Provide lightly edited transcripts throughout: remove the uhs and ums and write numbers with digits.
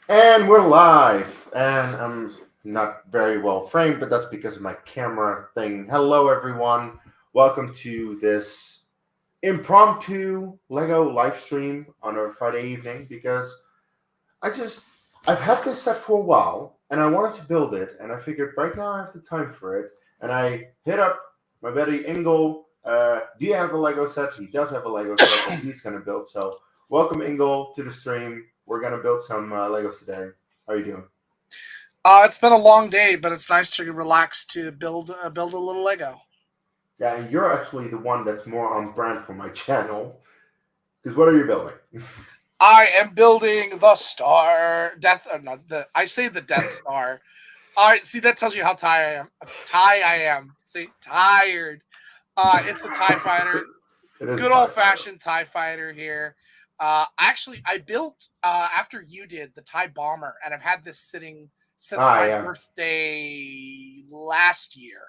And we're live, and I'm not very well framed, but that's because of my camera thing. Hello, everyone. Welcome to this impromptu Lego live stream on a Friday evening because I just I've had this set for a while, and I wanted to build it, and I figured right now I have the time for it, and I hit up my buddy Ingle. Do you have a Lego set? He does have a Lego set that he's gonna build. So welcome Ingle to the stream. We're gonna build some Legos today. How are you doing? It's been a long day, but it's nice to relax to build a little Lego. Yeah, and you're actually the one that's more on brand for my channel. Because what are you building? I am building the Star Death. Not the. I say the Death Star. All right, see that tells you how tired I am. See, tired. It's a Tie Fighter. It is a Good old TIE fighter. fashioned Tie Fighter here. Actually, I built after you did the Tie Bomber, and I've had this sitting since Ah, my yeah. birthday last year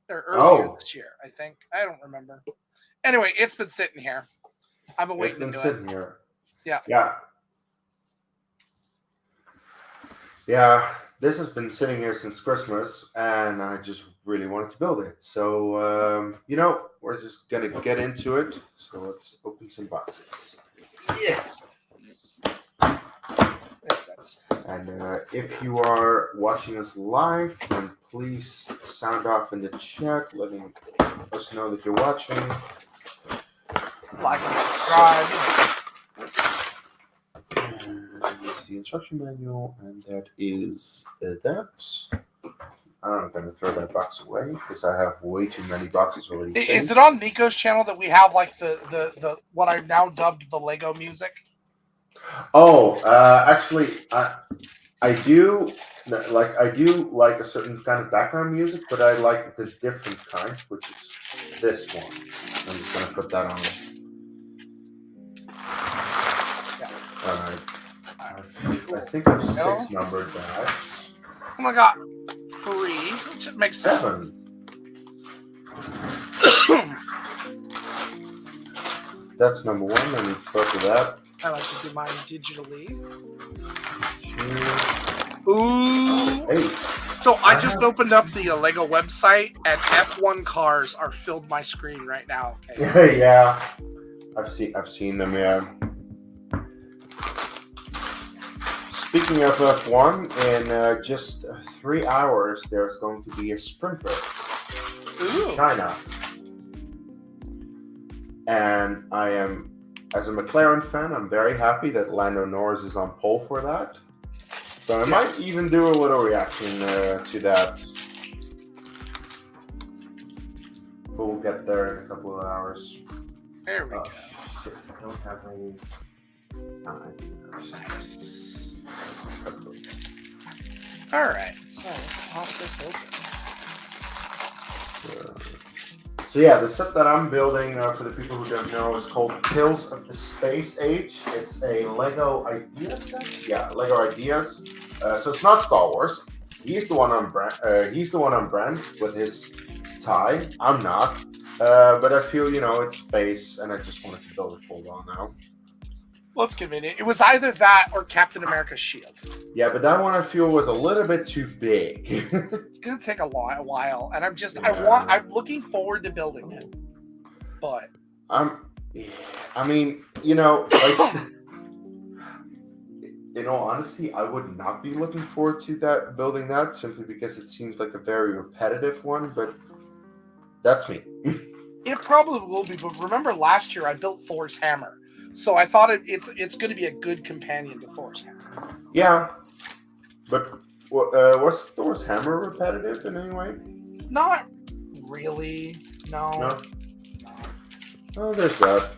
or earlier Oh, this year. I think I don't remember. Anyway, it's been sitting here. I've been it's waiting to been do it. sitting here. Yeah. Yeah, yeah. This has been sitting here since Christmas, and I just really wanted to build it. So, we're just gonna get into it. So let's open some boxes. Yeah. There it is. And if you are watching us live, then please sound off in the chat, letting us know that you're watching. Like and subscribe. And it's the instruction manual, and that is that. I'm going to throw that box away because I have way too many boxes already saved. Is it on Nico's channel that we have like the what I've now dubbed the Lego music? Oh, actually, I do like a certain kind of background music, but I like the different kind, which is this one. I'm just gonna put that on. Alright. I think I've six numbered that. Oh my god, 3, which makes sense. 7. That's number 1. I need to start with that. I like to do mine digitally. 2. Ooh. 8. So I just opened up the Lego website, and F1 cars are filled my screen right now. Okay. Yeah, I've seen them. Yeah. Speaking of F1, in just 3 hours, there's going to be a sprint race in China, and I am, as a McLaren fan, I'm very happy that Lando Norris is on pole for that. So I might even do a little reaction to that. But we'll get there in a couple of hours. There we go. Shit, I don't have any. Nice. All right, so let's pop this open. So yeah, the set that I'm building, for the people who don't know, is called Tales of the Space Age. It's a Lego Ideas set. Yeah, Lego Ideas. So it's not Star Wars. He's the one on brand. He's the one on brand with his tie. I'm not. But I feel it's space, and I just wanted to build it for a while now. Well, it's convenient. It was either that or Captain America's shield. Yeah, but that one I feel was a little bit too big. It's gonna take a while, and Yeah. I'm looking forward to building it. But I mean, like, in all honesty, I would not be looking forward to building that simply because it seems like a very repetitive one. But that's me. it probably will be. But remember, last year I built Thor's hammer, so I thought it's going to be a good companion to Thor's hammer. Yeah, but was Thor's hammer repetitive in any way? Not really. No. Oh, there's that.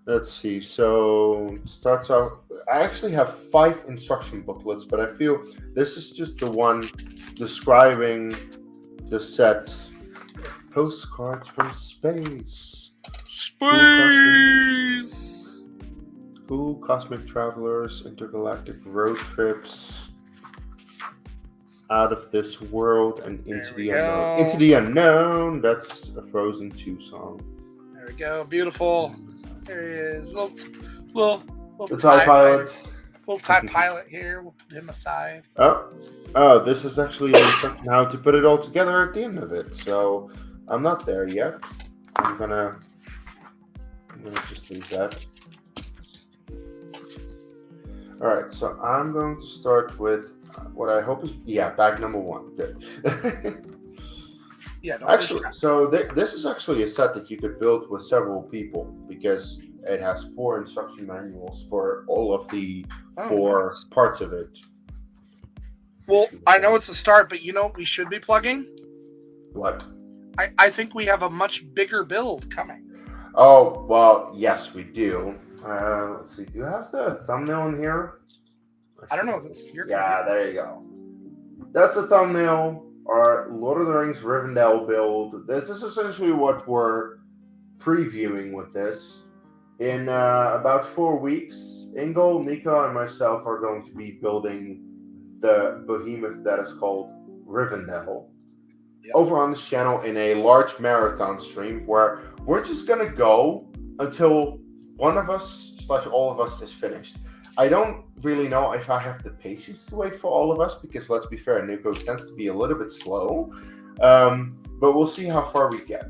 Let's see. So starts out. I actually have 5 instruction booklets, but I feel this is just the one describing the set. Postcards from space. Cool cosmic travelers, intergalactic road trips, out of this world and into the unknown. Into the unknown. That's a Frozen 2 song. There we go. Beautiful. There he is. Little the TIE pilot. We'll type pilot here. We'll put him aside. Oh, this is actually an instruction how to put it all together at the end of it. So I'm not there yet. I'm gonna just leave that. All right, so I'm going to start with what I hope is bag number 1. Good. Yeah. Actually, so this is actually a set that you could build with several people because it has 4 instruction manuals for all of the 4 parts of it. Well, I know it's a start, but you know what we should be plugging? What? I think we have a much bigger build coming. Oh, well, yes, we do. Let's see. Do you have the thumbnail in here? I don't know. That's your Yeah, there you go. That's the thumbnail. Our Lord of the Rings Rivendell build. This is essentially what we're previewing with this. In about 4 weeks, Ingle, Nika, and myself are going to be building the behemoth that is called Rivendell over on this channel in a large marathon stream where we're just going to go until one of us / all of us is finished. I don't really know if I have the patience to wait for all of us because, let's be fair, Nuko tends to be a little bit slow. But we'll see how far we get.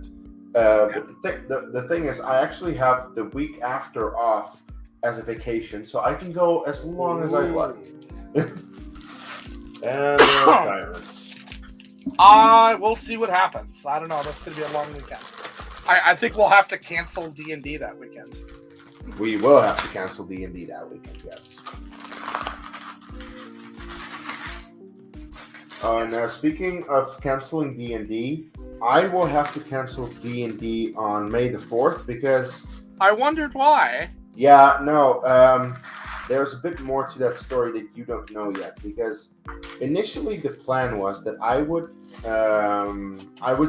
But the thing is, I actually have the week after off as a vacation, so I can go as long as I like. And tyrants. We'll see what happens. I don't know. That's going to be a long weekend. I think we'll have to cancel D&D that weekend. We will have to cancel D&D that weekend, yes. Now, speaking of canceling D&D, I will have to cancel D&D on May the 4th because... I wondered why. Yeah, no, there's a bit more to that story that you don't know yet because initially the plan was that I would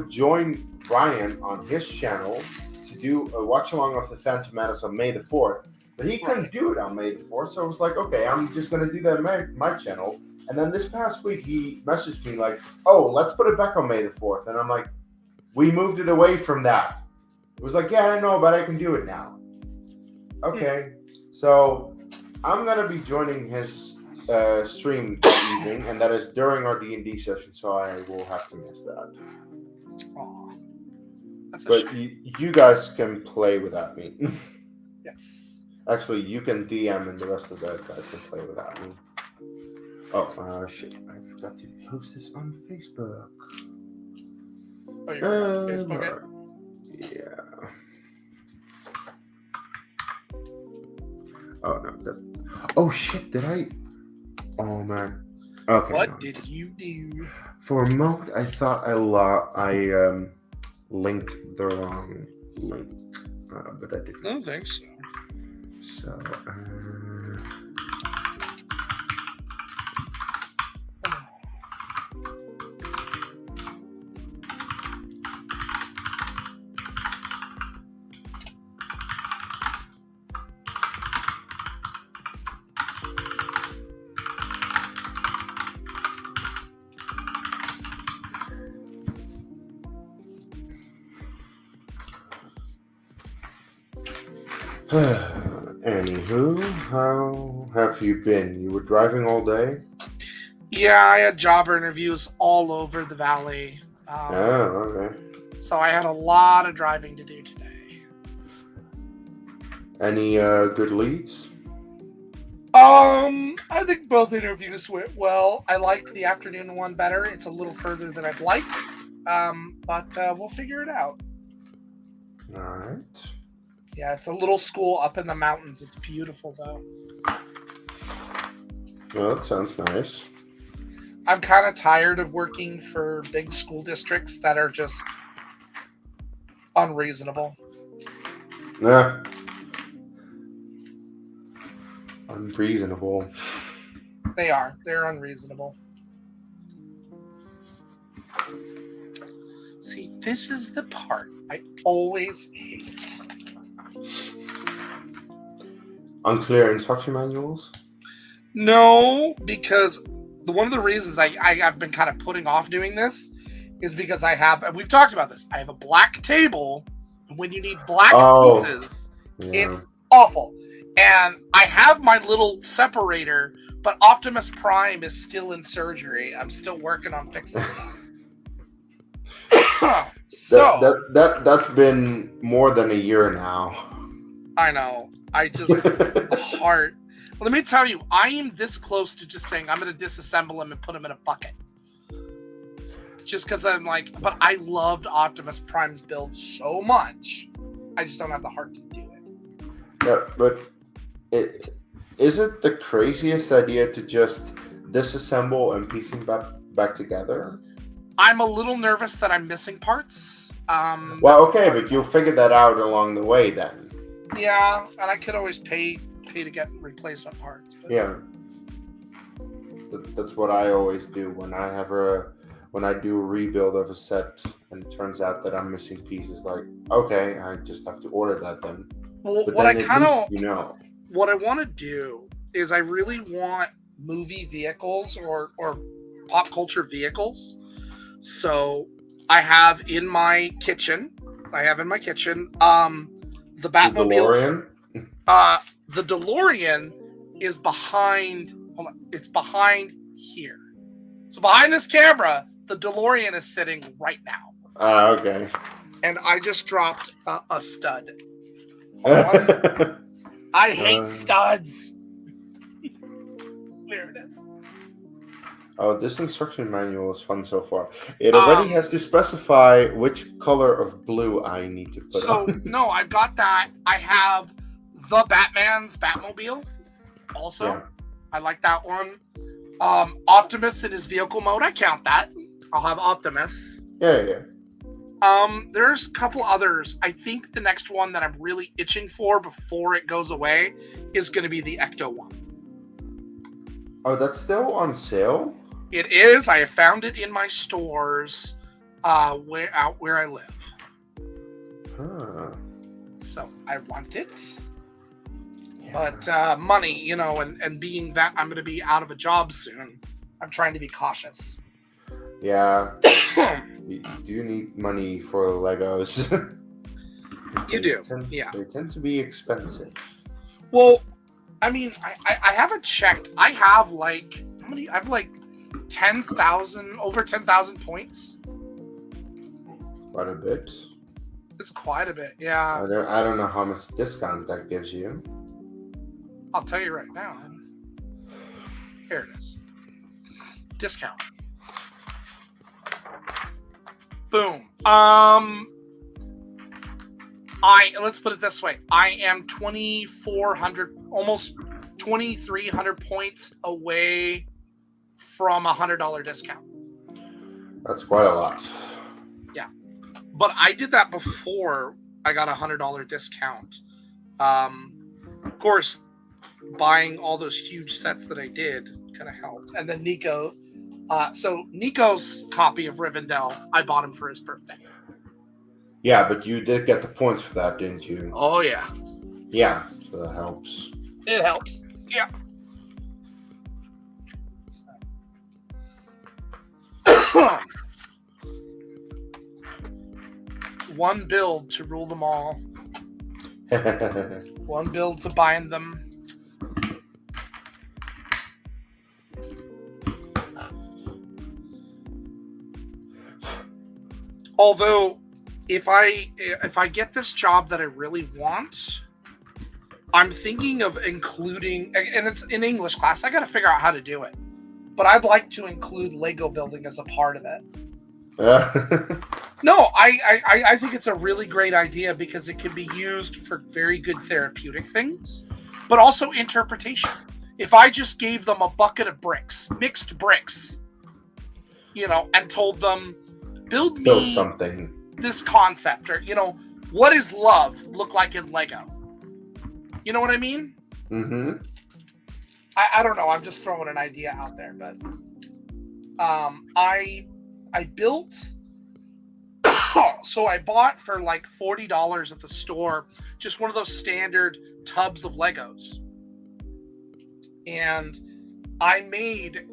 join Brian on his channel to do a watch along of the Phantom Menace on May the 4th, but he couldn't do it on May the 4th, so I was like, okay, I'm just going to do that on my channel. And then this past week he messaged me like, oh, let's put it back on May the 4th. And I'm like, we moved it away from that. It was like, yeah, I know, but I can do it now. Okay, so I'm going to be joining his stream this evening, and that is during our D&D session, so I will have to miss that. Aww. That's a but you guys can play without me. Yes. Actually, you can DM, and the rest of the guys can play without me. Oh, shit. I forgot to post this on Facebook. Oh, you're on Facebook? Yeah. Oh, no. Oh, shit. Did I? Oh, man. Okay. What did you do? For a moment, I thought I linked the wrong link. But I didn't. I don't think so. So, anywho, how have you been? You were driving all day? Yeah, I had job interviews all over the valley. Okay. So I had a lot of driving to do today. Any good leads? I think both interviews went well. I liked the afternoon one better. It's a little further than I'd like. But we'll figure it out. All right. Yeah, it's a little school up in the mountains. It's beautiful, though. Well, that sounds nice. I'm kind of tired of working for big school districts that are just unreasonable. Nah. Unreasonable. They are. They're unreasonable. See, this is the part I always hate. Unclear instruction manuals? No, because one of the reasons I've been kind of putting off doing this is because I have, and we've talked about this, I have a black table, and when you need black pieces, it's awful. And I have my little separator, but Optimus Prime is still in surgery. I'm still working on fixing that. So That's been more than a year now. I know. I just heart. Let me tell you, I am this close to just saying I'm going to disassemble him and put him in a bucket. Just because I'm like, but I loved Optimus Prime's build so much. I just don't have the heart to do it. Yeah, but is it the craziest idea to just disassemble and piece them back together? I'm a little nervous that I'm missing parts. Well, okay, but you'll figure that out along the way then. Yeah, and I could always pay to get replacement parts. But... Yeah, that's what I always do when I do a rebuild of a set, and it turns out that I'm missing pieces. Like, okay, I just have to order that then. Well, but what then I kind of what I want to do is I really want movie vehicles or pop culture vehicles. So I have in my kitchen. The Batmobile. The DeLorean is behind. Hold on, it's behind here. So behind this camera, the DeLorean is sitting right now. Okay. And I just dropped a stud. I hate studs. There it is. Oh, this instruction manual is fun so far. It already has to specify which color of blue I need to put on. No, I've got that. I have the Batman's Batmobile also. Yeah. I like that one. Optimus in his vehicle mode, I count that. I'll have Optimus. Yeah. There's a couple others. I think the next one that I'm really itching for before it goes away is going to be the Ecto one. Oh, that's still on sale? It is. I have found it in my stores where I live. Huh. So I want it. Yeah. But money, and being that I'm going to be out of a job soon, I'm trying to be cautious. Yeah. You do need money for Legos. You do. They tend to be expensive. Well, I mean, I haven't checked. I have like, how many? I have like 10,000, over 10,000 points. Quite a bit. It's quite a bit, yeah. I don't know how much discount that gives you. I'll tell you right now. Here it is. Discount. Boom. Let's put it this way. I am 2,400, almost 2,300 points away from $100 discount. That's quite a lot. Yeah. But I did that before I got $100 discount. Of course, buying all those huge sets that I did kind of helped. And then Nico. So Nico's copy of Rivendell, I bought him for his birthday. Yeah, but you did get the points for that, didn't you? Oh, yeah. Yeah, so that helps. It helps. Yeah. One build to rule them all. One build to bind them. Although, if I get this job that I really want, I'm thinking of including, and it's in English class, I got to figure out how to do it. But I'd like to include Lego building as a part of it. No, I think it's a really great idea because it can be used for very good therapeutic things, but also interpretation. If I just gave them a bucket of bricks, mixed bricks, and told them, build something, this concept, or, what does love look like in Lego? You know what I mean? Mm-hmm. I don't know. I'm just throwing an idea out there, but I built. So I bought for like $40 at the store, just one of those standard tubs of Legos, and I made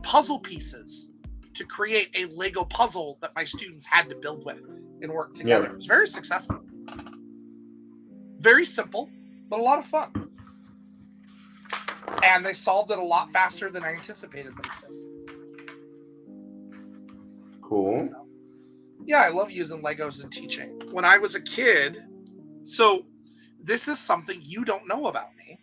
puzzle pieces to create a Lego puzzle that my students had to build with and work together. Yeah. It was very successful. Very simple. but a lot of fun. And they solved it a lot faster than I anticipated them to. Cool. So, yeah, I love using Legos in teaching. When I was a kid, so this is something you don't know about me.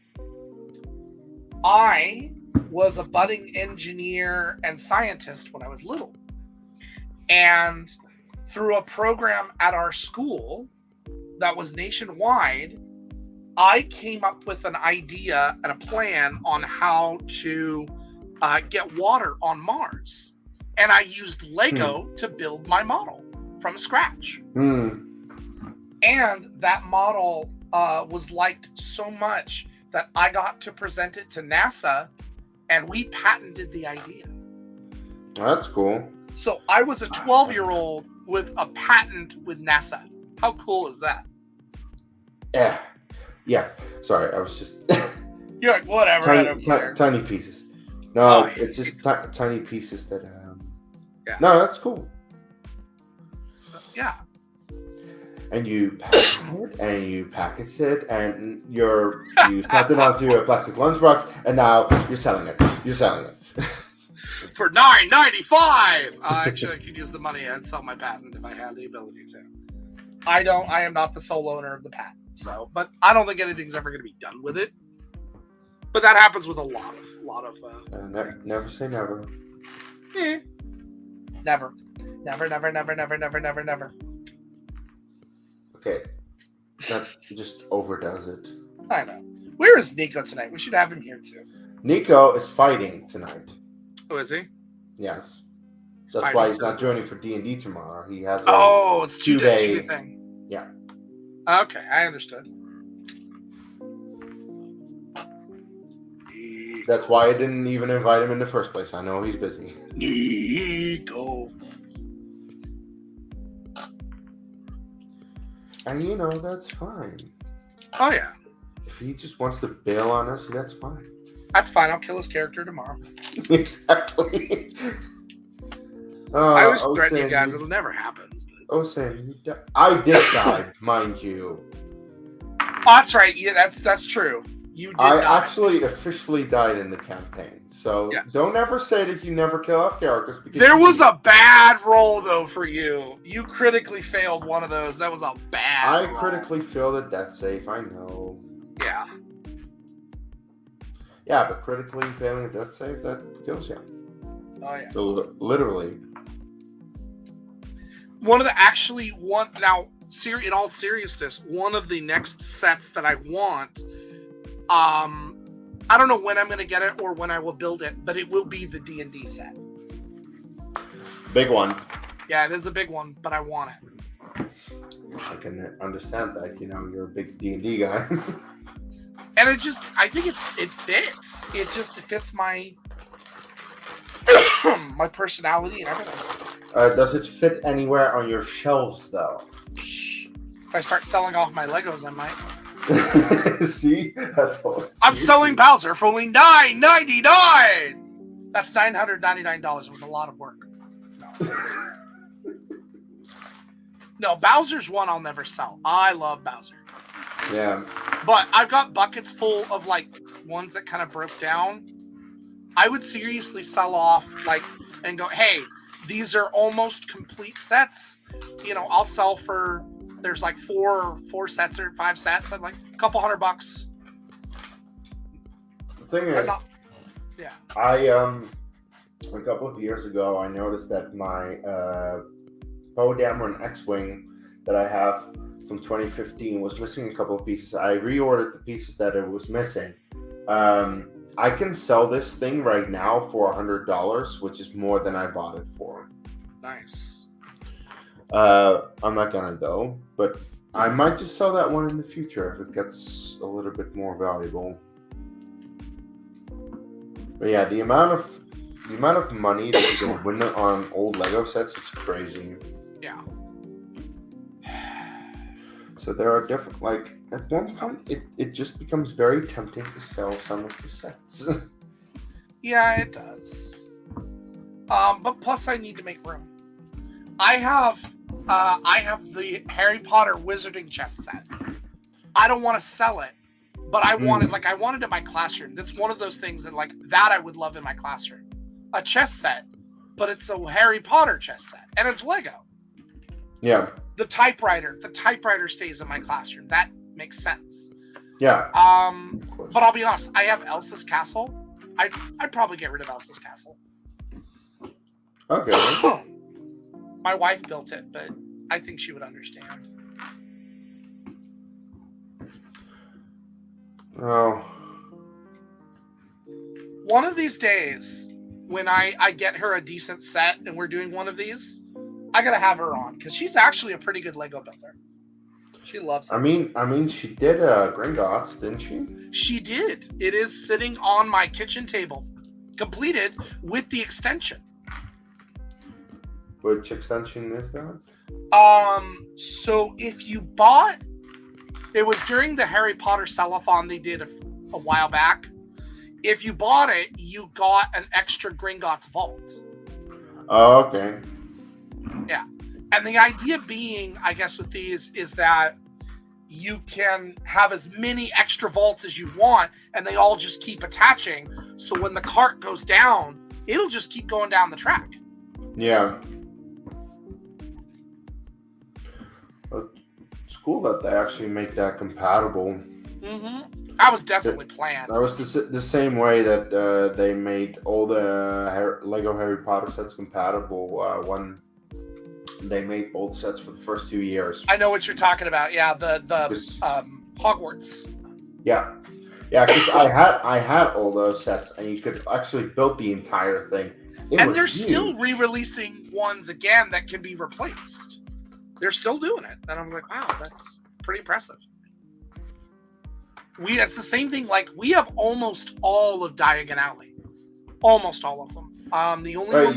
I was a budding engineer and scientist when I was little. And through a program at our school that was nationwide, I came up with an idea and a plan on how to get water on Mars. And I used Lego to build my model from scratch. And that model was liked so much that I got to present it to NASA, and we patented the idea. That's cool. So I was a 12-year-old with a patent with NASA. How cool is that? Yeah. Yes. Sorry, I was just... You're like, whatever, I don't care. Tiny pieces. No, it's just tiny pieces that... Yeah. No, that's cool. So, yeah. And you packaged it, and you snapped it onto a plastic lunchbox, and now you're selling it. For $9.95. Actually, I could use the money and sell my patent if I had the ability to. I am not the sole owner of the patent, so. But I don't think anything's ever going to be done with it. But that happens with a lot of. Never say never. Never. Never. Okay, that just overdoes it. I know. Where is Nico tonight? We should have him here too. Nico is fighting tonight. Oh, is he? Yes. So that's why he's not joining for D&D tomorrow. He has it's two-day thing. Yeah. Okay, I understood. That's why I didn't even invite him in the first place. I know he's busy. Nico. And that's fine. Oh, yeah. If he just wants to bail on us, that's fine. That's fine. I'll kill his character tomorrow. Exactly. I always threaten you guys. It'll never happen. Sam, I did die, mind you. Oh, that's right. Yeah, that's true. You did die. I actually officially died in the campaign. So Don't ever say that you never kill off characters. Because there was a bad roll, though, for you. You critically failed one of those. That was a bad roll. Critically failed a death save, I know. Yeah. Yeah, but critically failing a death save, that kills you. Oh, yeah. So, literally. In all seriousness, one of the next sets that I want, I don't know when I'm going to get it or when I will build it, but it will be the D&D set. Big one. Yeah, it is a big one, but I want it. I can understand that. You're a big D&D guy. And I think it fits. It fits my my personality and everything. Does it fit anywhere on your shelves, though? If I start selling off my Legos, I might. See? That's all. I'm selling Bowser for only $9.99! That's $999. It was a lot of work. No, Bowser's one I'll never sell. I love Bowser. Yeah. But I've got buckets full of, ones that kind of broke down. I would seriously sell off, and go, hey, these are almost complete sets. I'll sell for... There's four sets or 5 sets. I'm a couple $100. The thing is, yeah. A couple of years ago, I noticed that my Poe Dameron X-Wing that I have from 2015 was missing a couple of pieces. I reordered the pieces that it was missing. I can sell this thing right now for $100, which is more than I bought it for. Nice. I'm not gonna though, but I might just sell that one in the future if it gets a little bit more valuable. But yeah, the amount of money that you can win on old Lego sets is crazy. Yeah. So there are different, at one point, it just becomes very tempting to sell some of the sets. Yeah, it does. But plus I need to make room. I have the Harry Potter Wizarding chess set. I don't want to sell it But I wanted it in my classroom. That's one of those things that I would love in my classroom. A chess set, but it's a Harry Potter chess set, and it's Lego. Yeah. The typewriter stays in my classroom. That makes sense. Yeah. But I'll be honest, I have Elsa's castle. I'd probably get rid of Elsa's castle. Okay. My wife built it, but I think she would understand. Oh. One of these days, when I get her a decent set and we're doing one of these, I gotta have her on because she's actually a pretty good Lego builder. She loves it. I mean, she did Gringotts, didn't she? She did. It is sitting on my kitchen table, completed with the extension. Which extension is that? So if you bought, it was during the Harry Potter sell-a-thon they did a while back. If you bought it, you got an extra Gringotts vault. Oh, okay. Yeah. And the idea being, I guess, with these is that you can have as many extra vaults as you want, and they all just keep attaching. So when the cart goes down, it'll just keep going down the track. Yeah. It's cool that they actually make that compatible. Mm-hmm. That was definitely planned. That was the same way that they made all the Lego Harry Potter sets compatible when they made all the sets for the first 2 years. I know what you're talking about. Yeah, the Hogwarts. Yeah, because I had all those sets, and you could actually build the entire thing. And they're still re-releasing ones again that can be replaced. They're still doing it, and I'm like, wow, that's pretty impressive. It's the same thing. Like, we have almost all of Diagon Alley, almost all of them. The only one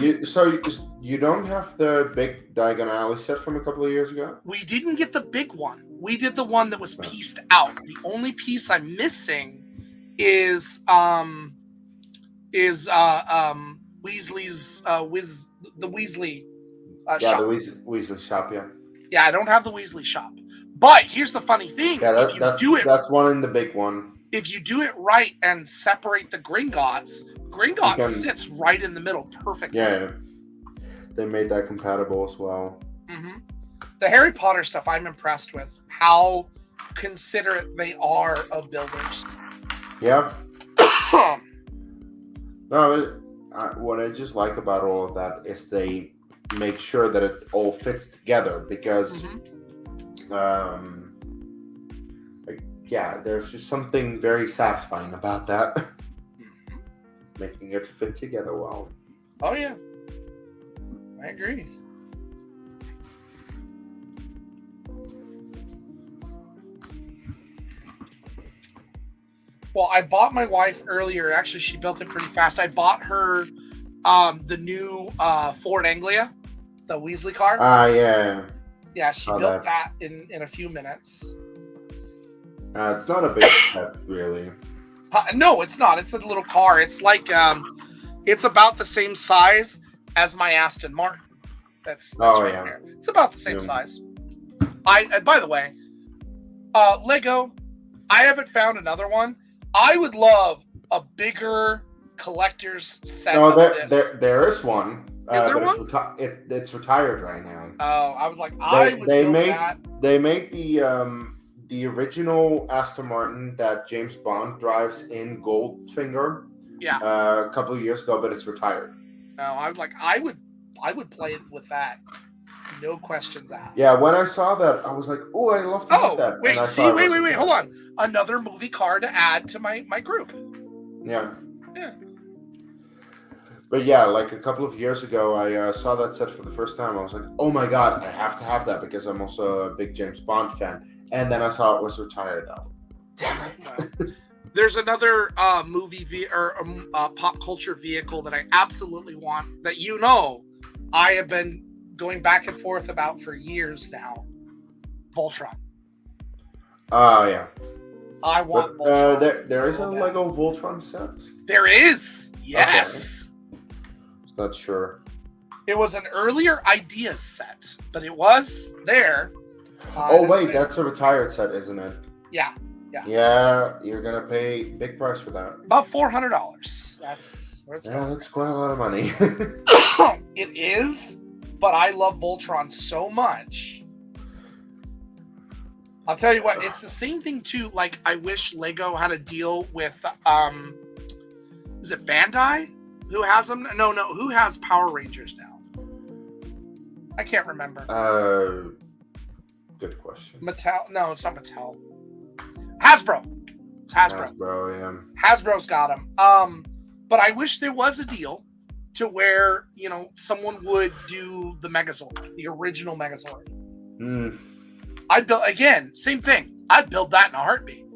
you don't have the big Diagon Alley set from a couple of years ago? We didn't get the big one. We did the one that was pieced out. The only piece I'm missing is Weasley's the Weasley shop. The Weasley shop, yeah. Yeah, I don't have the Weasley shop. But here's the funny thing. Yeah, that's one in the big one. If you do it right and separate the Gringotts sits right in the middle perfectly. Yeah. They made that compatible as well. Mm-hmm. The Harry Potter stuff, I'm impressed with how considerate they are of builders. Yeah. What I just like about all of that is they make sure that it all fits together because, there's just something very satisfying about that. Making it fit together well. Oh, yeah. I agree. Well, I bought my wife earlier. Actually, she built it pretty fast. I bought her the new Ford Anglia, the Weasley car. Yeah. Yeah, she built that in a few minutes. It's not a big set, really. No, it's not. It's a little car. It's like it's about the same size as my Aston Martin. That's right there. It's about the same size. By the way, Lego, I haven't found another one. I would love a bigger collector's set of this. There is one. Is there one? It's retired right now. Oh, I was like, I would build that. They made the original Aston Martin that James Bond drives in Goldfinger. Yeah. A couple of years ago, but it's retired. No, I was like, I would play it with that. No questions asked. Yeah, when I saw that, I was like, "Oh, I love to have that." Wait, hold on. Another movie car to add to my group. Yeah. Yeah. But yeah, like a couple of years ago, I saw that set for the first time. I was like, "Oh my god, I have to have that because I'm also a big James Bond fan." And then I saw it was retired. Damn it! There's another movie pop culture vehicle that I absolutely want. That I have been going back and forth about for years now. Voltron. Yeah. I want Voltron. There is a Lego Voltron set? There is. Yes. Okay. Not sure. It was an earlier idea set, but it was there. Wait, that's a retired set, isn't it? Yeah. Yeah, you're gonna pay big price for that. About $400. That's where it's Yeah, going. that's quite a lot of money. It is, but I love Voltron so much. I'll tell you what, it's the same thing too. Like, I wish Lego had a deal with is it Bandai? Who has them? No, who has Power Rangers now? I can't remember. Good question. Mattel? No, it's not Mattel. Hasbro. It's Hasbro. Hasbro, yeah. Hasbro's got them. But I wish there was a deal to where, someone would do the Megazord, the original Megazord. I'd build, again, same thing. I'd build that in a heartbeat.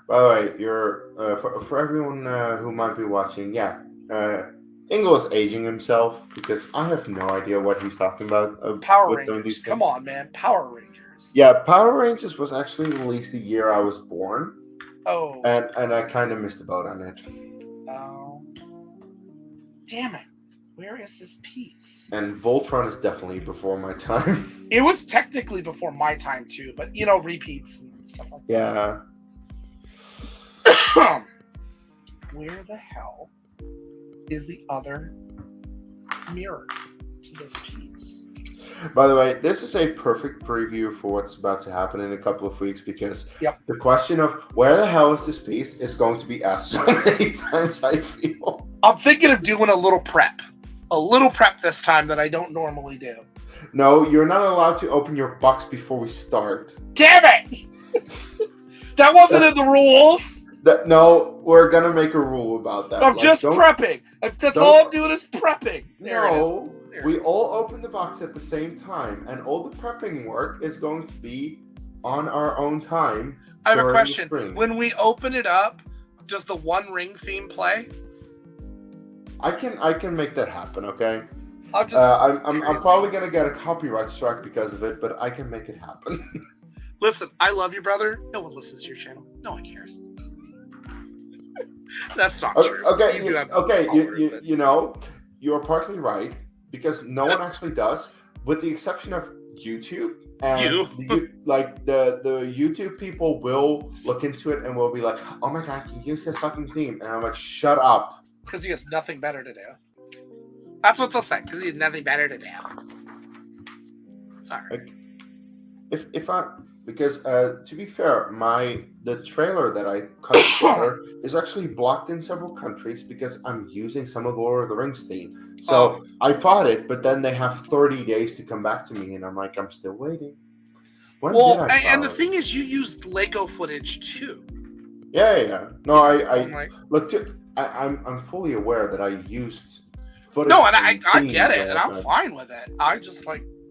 By the way, you're for everyone who might be watching, Ingle is aging himself because I have no idea what he's talking about. Power with some of Rangers. these Come things. on, man. Power Rangers. Yeah, Power Rangers was actually released the year I was born. Oh. And I kind of missed the boat on it. Oh. Damn it. Where is this piece? And Voltron is definitely before my time. It was technically before my time too, but repeats and stuff like Yeah. that. Where the hell is the other mirror to this piece? By the way, this is a perfect preview for what's about to happen in a couple of weeks because the question of where the hell is this piece is going to be asked so many times, I feel. I'm thinking of doing a little prep. A little prep this time that I don't normally do. No, you're not allowed to open your box before we start. Damn it! That wasn't in the rules. No, we're gonna make a rule about that. I'm just prepping. That's all I'm doing is prepping. No, we all open the box at the same time, and all the prepping work is going to be on our own time. I have a question. When we open it up, does the One Ring theme play? I can make that happen. Okay. I'm probably gonna get a copyright strike because of it, but I can make it happen. Listen, I love you, brother. No one listens to your channel. No one cares. That's not true. Okay, you are partly right because no one actually does, with the exception of YouTube. And the YouTube people will look into it and will be like, "Oh my god, you use this fucking theme," and I'm like, "Shut up," because he has nothing better to do. That's what they'll say because he has nothing better to do. Sorry. Because to be fair, the trailer that I cut together is actually blocked in several countries because I'm using some of Lord of the Rings theme. So I fought it, but then they have 30 days to come back to me, and I'm like, I'm still waiting. And the thing is, you used Lego footage too. Yeah. No, I'm fully aware that I used footage. No, and I get it, and I'm fine with it. I just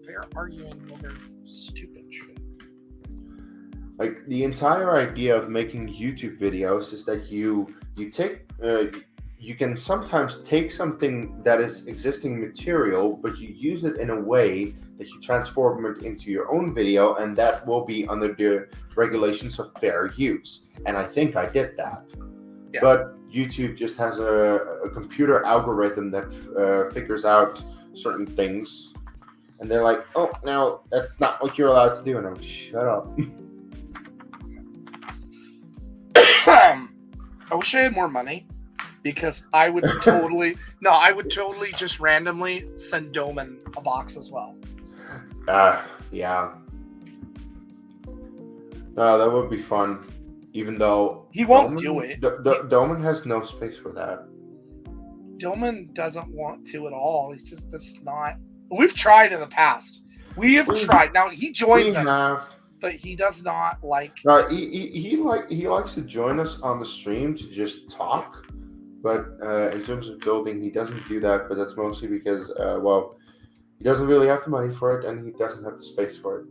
they're arguing over stupid shit. Like the entire idea of making YouTube videos is that you take you can sometimes take something that is existing material, but you use it in a way that you transform it into your own video, and that will be under the regulations of fair use. And I think I did that. Yeah. But YouTube just has a computer algorithm that figures out certain things, and they're like, "Oh, now that's not what you're allowed to do," and I'm shut up. I wish I had more money because I would totally just randomly send Doman a box as well. Yeah. No, that would be fun. Even though he won't do it. Doman has no space for that. Doman doesn't want to at all. He's just that's not. We've tried in the past. We have tried. Now he joins us. But he does not like. No, he likes to join us on the stream to just talk, but in terms of building, he doesn't do that. But that's mostly because, he doesn't really have the money for it, and he doesn't have the space for it.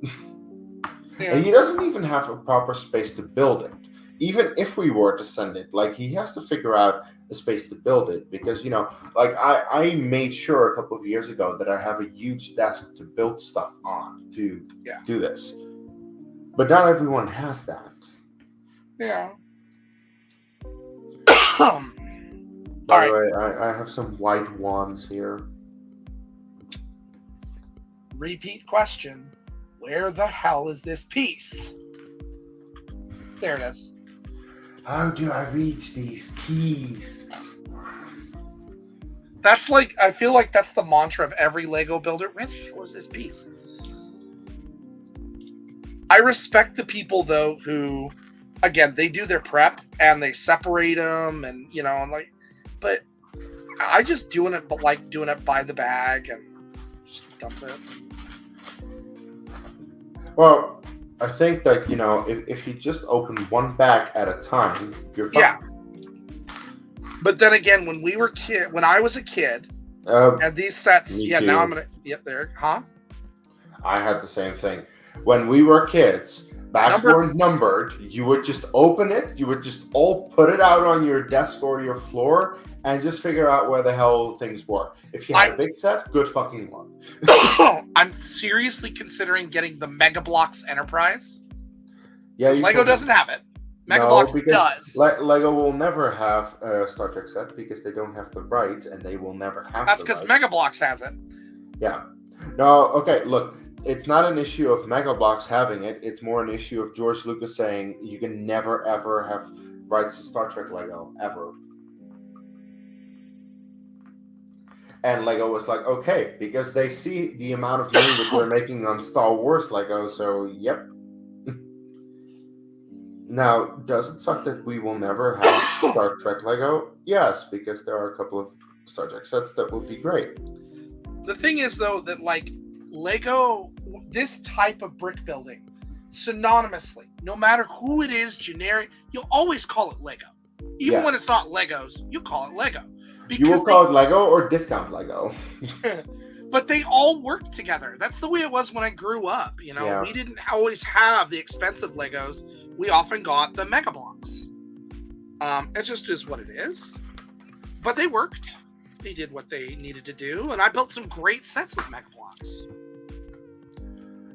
Yeah. And he doesn't even have a proper space to build it. Even if we were to send it, he has to figure out a space to build it because I made sure a couple of years ago that I have a huge desk to build stuff on to do this. But not everyone has that. Yeah. By the way, I have some white wands here. Repeat question. Where the hell is this piece? There it is. How do I reach these keys? That's like, I feel like that's the mantra of every Lego builder. Where the hell is this piece? I respect the people, though, who, again, they do their prep and they separate them and, you know, I'm like, but I just doing it, but like doing it by the bag and just dump it. Well, I think that, you know, if you just open one bag at a time, you're fine. Yeah. But then again, when I was a kid, and these sets, me yeah, too. now I'm gonna, yep, there, huh? I had the same thing. When we were kids, bags weren't numbered. You would just open it. You would just all put it out on your desk or your floor and just figure out where the hell things were. If you had a big set, good fucking luck. I'm seriously considering getting the Mega Bloks Enterprise. Yeah, Lego doesn't have it. Mega Bloks does. Lego will never have a Star Trek set because they don't have the rights, and they will never have. That's because Mega Bloks has it. Yeah. No. Okay. Look, it's not an issue of Mega Bloks having it. It's more an issue of George Lucas saying you can never ever have rights to Star Trek Lego ever. And Lego was like, okay, because they see the amount of money that we're making on Star Wars Lego, so yep. Now, does it suck that we will never have Star Trek Lego? Yes, because there are a couple of Star Trek sets that would be great. The thing is, though, that like Lego, this type of brick building, synonymously, no matter who it is, generic, you'll always call it Lego. Even when it's not Legos, you call it Lego. You will call it Lego or discount Lego. But they all work together. That's the way it was when I grew up. You know, we didn't always have the expensive Legos. We often got the Mega Bloks. It just is what it is. But they worked. They did what they needed to do, and I built some great sets with Mega Bloks.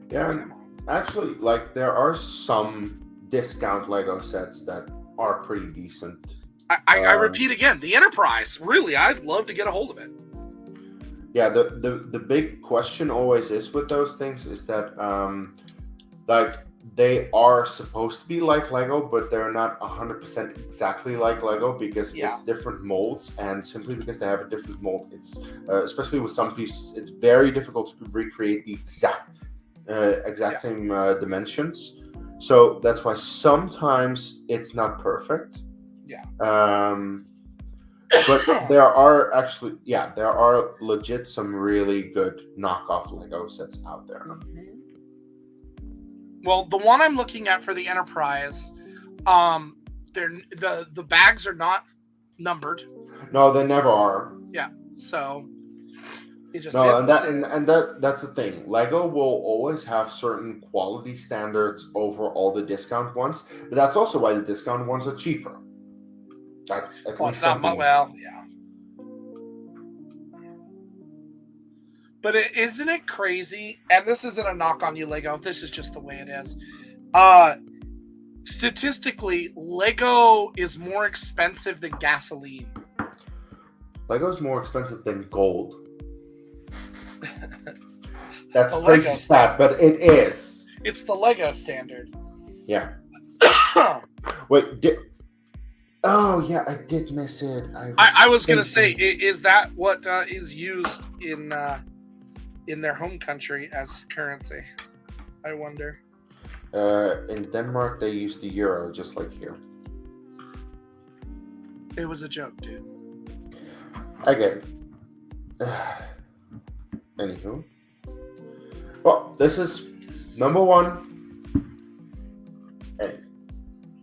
Yeah, and actually, like there are some discount Lego sets that are pretty decent. I repeat again, the Enterprise. Really, I'd love to get a hold of it. Yeah, the big question always is with those things is that like they are supposed to be like Lego, but they're not 100% exactly like Lego because it's different molds, and simply because they have a different mold, it's especially with some pieces, it's very difficult to recreate the exact same dimensions. So that's why sometimes it's not perfect. Yeah. But there are actually, there are legit some really good knockoff Lego sets out there. Well, the one I'm looking at for the Enterprise, the bags are not numbered. No, they never are. Yeah, so it just no, that's the thing. Lego will always have certain quality standards over all the discount ones, but that's also why the discount ones are cheaper. That's at least something. Yeah. But isn't it crazy? And this isn't a knock on you, Lego. This is just the way it is. Statistically, Lego is more expensive than gasoline. Lego's more expensive than gold. That's crazy stat, but it is. It's the Lego standard. Yeah. Wait, oh yeah, I did miss it. I was gonna say, is that what is used in their home country as currency? I wonder. In Denmark, they use the euro, just like here. It was a joke, dude. I get it. Anywho. Well, this is number 1. And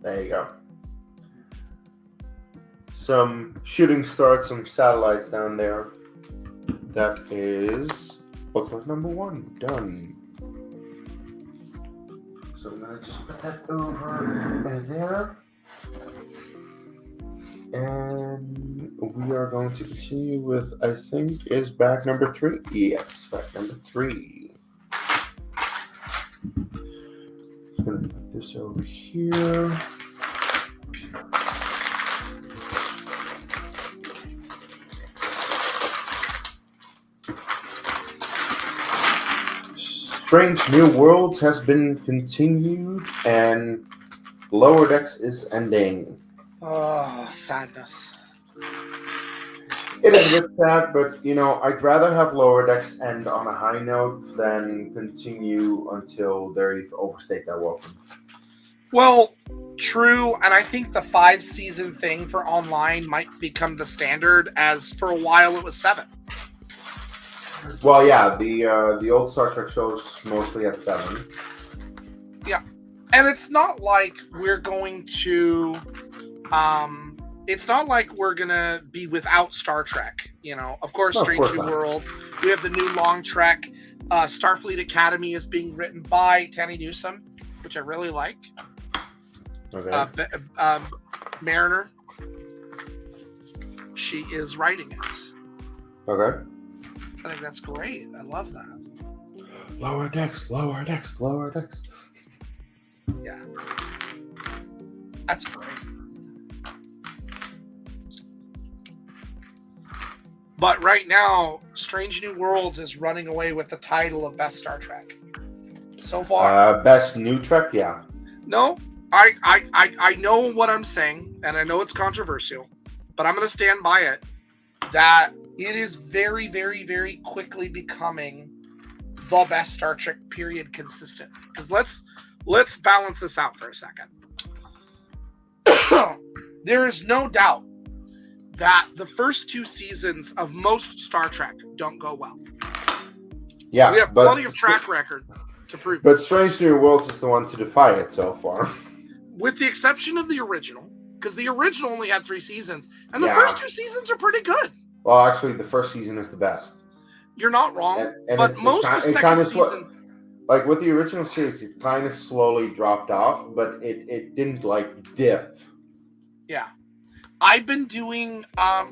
there you go. Some shooting stars, some satellites down there. That is booklet number 1. Done. So I'm going to just put that over there. And we are going to continue with, I think, is bag number 3. Yes, bag number 3. Just going to put this over here. Strange New Worlds has been continued, and Lower Decks is ending. Oh, sadness. It is a bit sad, but I'd rather have Lower Decks end on a high note than continue until they've overstayed their welcome. Well, true, and I think the 5-season thing for online might become the standard, as for a while it was 7. Well, yeah, the old Star Trek shows mostly at 7. Yeah, and it's not like we're going to, it's not like we're gonna be without Star Trek. Of course, No, of Strange course New not. Worlds. We have the new long trek. Starfleet Academy is being written by Tanny Newsome, which I really like. Okay. Mariner. She is writing it. Okay. I think that's great. I love that. Lower Decks, Lower Decks, Lower Decks. Yeah. That's great. But right now, Strange New Worlds is running away with the title of Best Star Trek. So far. Best New Trek, yeah. No, I know what I'm saying, and I know it's controversial, but I'm going to stand by it, that it is very, very, very quickly becoming the best Star Trek period consistent. Because let's balance this out for a second. There is no doubt that the first 2 seasons of most Star Trek don't go well. Yeah, We have plenty of track record to prove. But Strange New Worlds is the one to defy it so far. With the exception of the original, because the original only had 3 seasons, and the first 2 seasons are pretty good. Well, actually, the first season is the best. You're not wrong, and but most of second season... like with the original series, it kind of slowly dropped off, but it didn't like dip. Yeah. I've been doing,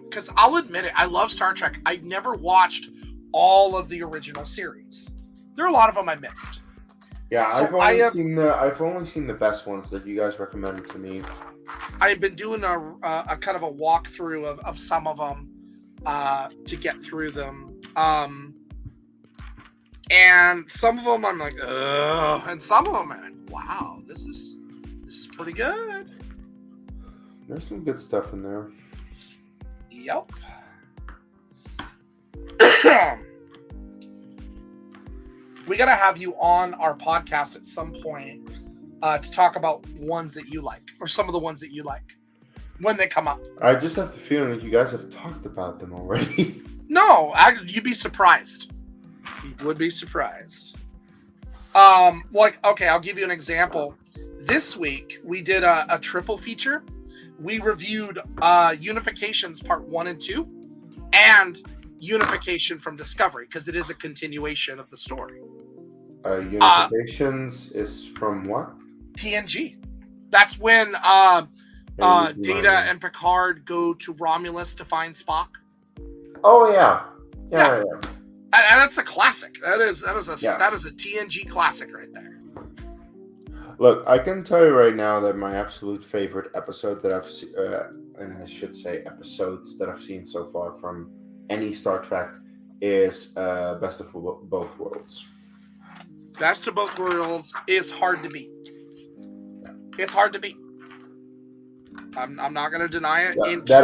because I'll admit it, I love Star Trek. I've never watched all of the original series. There are a lot of them I missed. Yeah, So I've only seen the best ones that you guys recommended to me. I've been doing a kind of a walkthrough of some of them to get through them. And some of them I'm like, ugh. And some of them I'm like, wow, this is pretty good. There's some good stuff in there. Yep. We gotta have you on our podcast at some point to talk about ones that you like, or some of the ones that you like when they come up. I just have the feeling that you guys have talked about them already. No, you'd be surprised. You would be surprised. Okay, I'll give you an example. This week we did a triple feature. We reviewed Unifications Part 1 and 2 and Unification from Discovery, because it is a continuation of the story. Unifications is from what? TNG. That's when Data and Picard go to Romulus to find Spock. Oh yeah. Yeah. And that's a classic. That is a TNG classic right there. Look, I can tell you right now that my absolute favorite episode that I've seen, and I should say episodes that I've seen so far from any Star Trek, is Best of Both Worlds. Best of Both Worlds is hard to beat. It's hard to beat. I'm not going to deny it. Yeah, that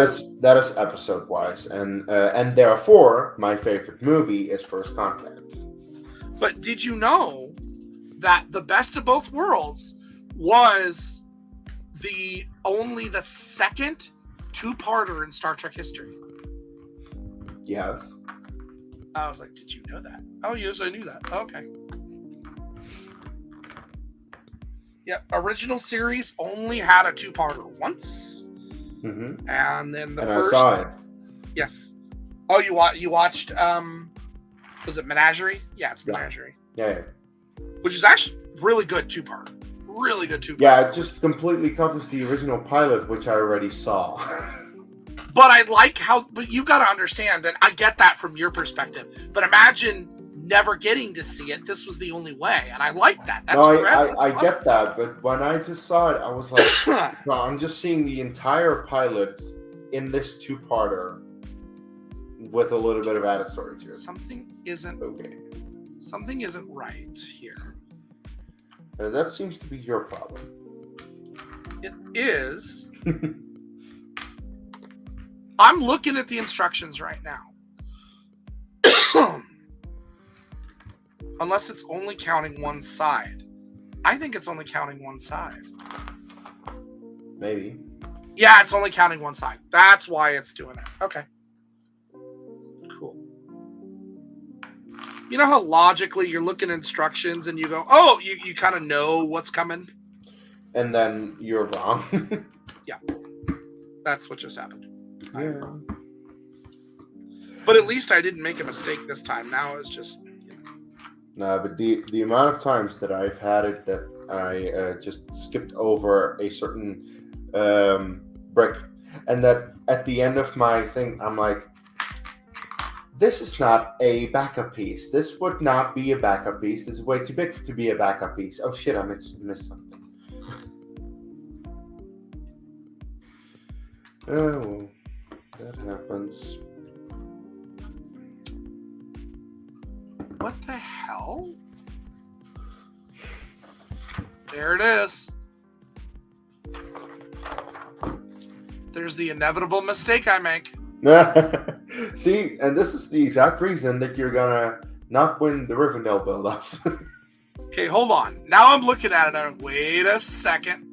is episode wise, and therefore my favorite movie is First Contact. But did you know that the Best of Both Worlds was only the second 2-parter in Star Trek history? Yes. I was like, did you know that? Oh, yes, I knew that. Okay. Yeah, original series only had a 2-parter once. Mm-hmm. And then I saw it. Yes. Oh, you watched, was it Menagerie? Yeah, it's Menagerie. Yeah. Which is actually really good 2-parter. Really good 2-parter. Yeah, it just completely covers the original pilot, which I already saw. But I like but you got to understand, and I get that from your perspective. But imagine never getting to see it. This was the only way, and I like that. That's I get that, but when I just saw it, I was like, well, I'm just seeing the entire pilot in this 2-parter with a little bit of added story to it. Something isn't okay. Something isn't right here. That seems to be your problem. It is. I'm looking at the instructions right now. Unless it's only counting one side. I think it's only counting one side. Maybe. Yeah, it's only counting one side. That's why it's doing it. Okay. Cool. You know how logically you're looking at instructions and you go, oh, you kind of know what's coming? And then you're wrong. Yeah. That's what just happened. Yeah. But at least I didn't make a mistake this time. Now it's just... No, but the amount of times that I've had it that I just skipped over a certain brick, and that at the end of my thing, I'm like, this is not a backup piece. This would not be a backup piece. This is way too big to be a backup piece. Oh shit, I missed something. Oh, well, that happens. What the hell? There it is. There's the inevitable mistake I make. See, and this is the exact reason that you're gonna not win the Rivendell build-up. Okay, hold on. Now I'm looking at it and I'm, wait a second.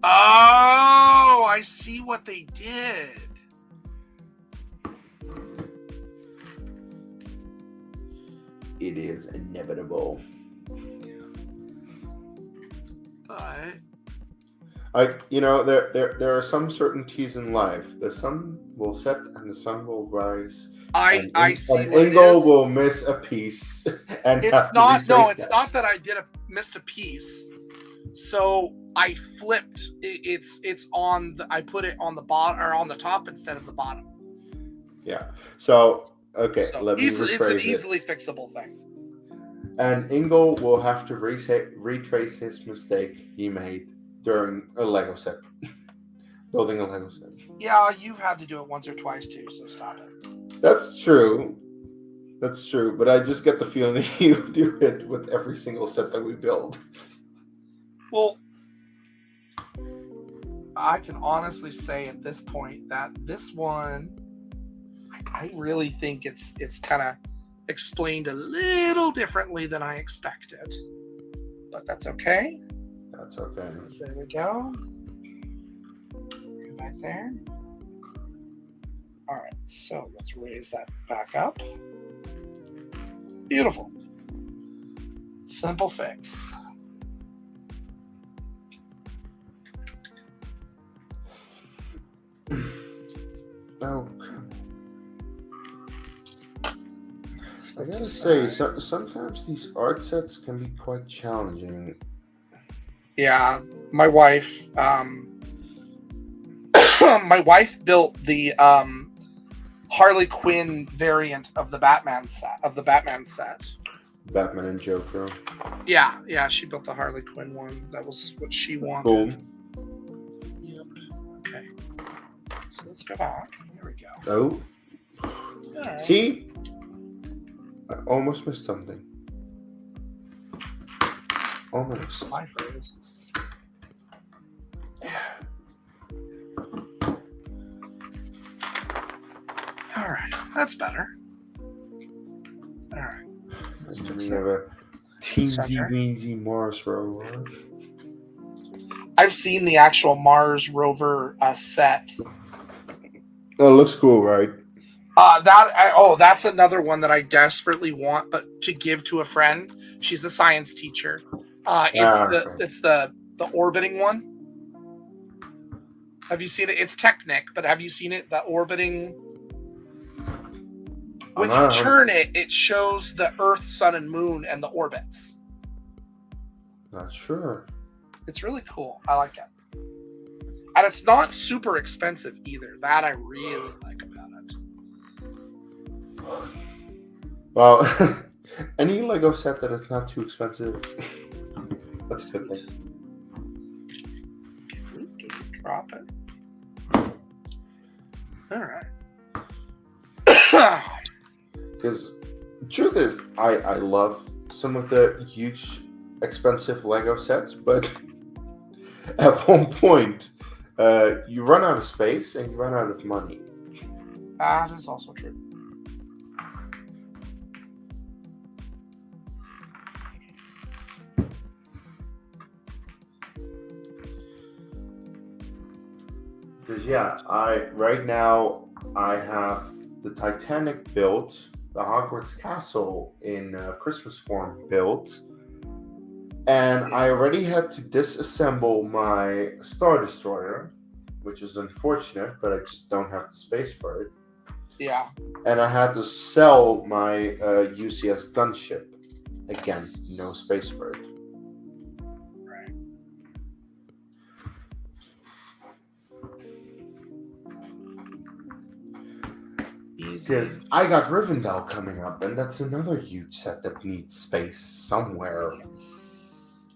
Oh, I see what they did. It is inevitable. But Like, you know, there are some certainties in life. The sun will set and the sun will rise. I see and what Ingle it is. will miss a piece and It's have to not retrace it's not that I missed a piece. So I flipped. It's on the, I put it on the bottom or on the top instead of the bottom. Yeah. So okay, So let me it's an rephrase it. easily fixable thing. And Ingle will have to retrace his mistake he made during a Lego set, building a Lego set. Yeah, you've had to do it once or twice too, so stop it. That's true. That's true. But I just get the feeling that you do it with every single set that we build. Well, I can honestly say at this point that this one, I really think it's kind of explained a little differently than I expected. But that's okay. That's okay. There we go. Right there. All right, so let's raise that back up. Beautiful. Simple fix. Oh, I gotta say, sometimes these art sets can be quite challenging. Yeah, my wife, my wife built the Harley Quinn variant of the Batman set. Batman and Joker. Yeah, she built the Harley Quinn one. That was what she wanted. Boom. Yep. Okay. So let's go back. Here we go. Oh. Right. See? I almost missed something. Almost. My phrase. All right, that's better. All right. Let's fix We have it. a teensy weensy Mars rover. I've seen the actual Mars rover set. That looks cool, right? That's another one that I desperately want, but to give to a friend. She's a science teacher. It's the orbiting one. Have you seen it? It's Technic, but have you seen it? The orbiting. When you turn it, it shows the Earth, Sun, and Moon and the orbits. Not sure. It's really cool. I like it. And it's not super expensive either. That I really like about it. Well, any Lego set that is not too expensive, that's a good thing. Drop it. All right. Because Truth is, I love some of the huge, expensive Lego sets, but at one point, you run out of space and you run out of money. That is also true. Because right now I have the Titanic built, the Hogwarts Castle in Christmas form built, and I already had to disassemble my Star Destroyer, which is unfortunate, but I just don't have the space for it. Yeah. And I had to sell my UCS gunship. Again, no space for it. Right. Because I got Rivendell coming up, and that's another huge set that needs space somewhere. Yes.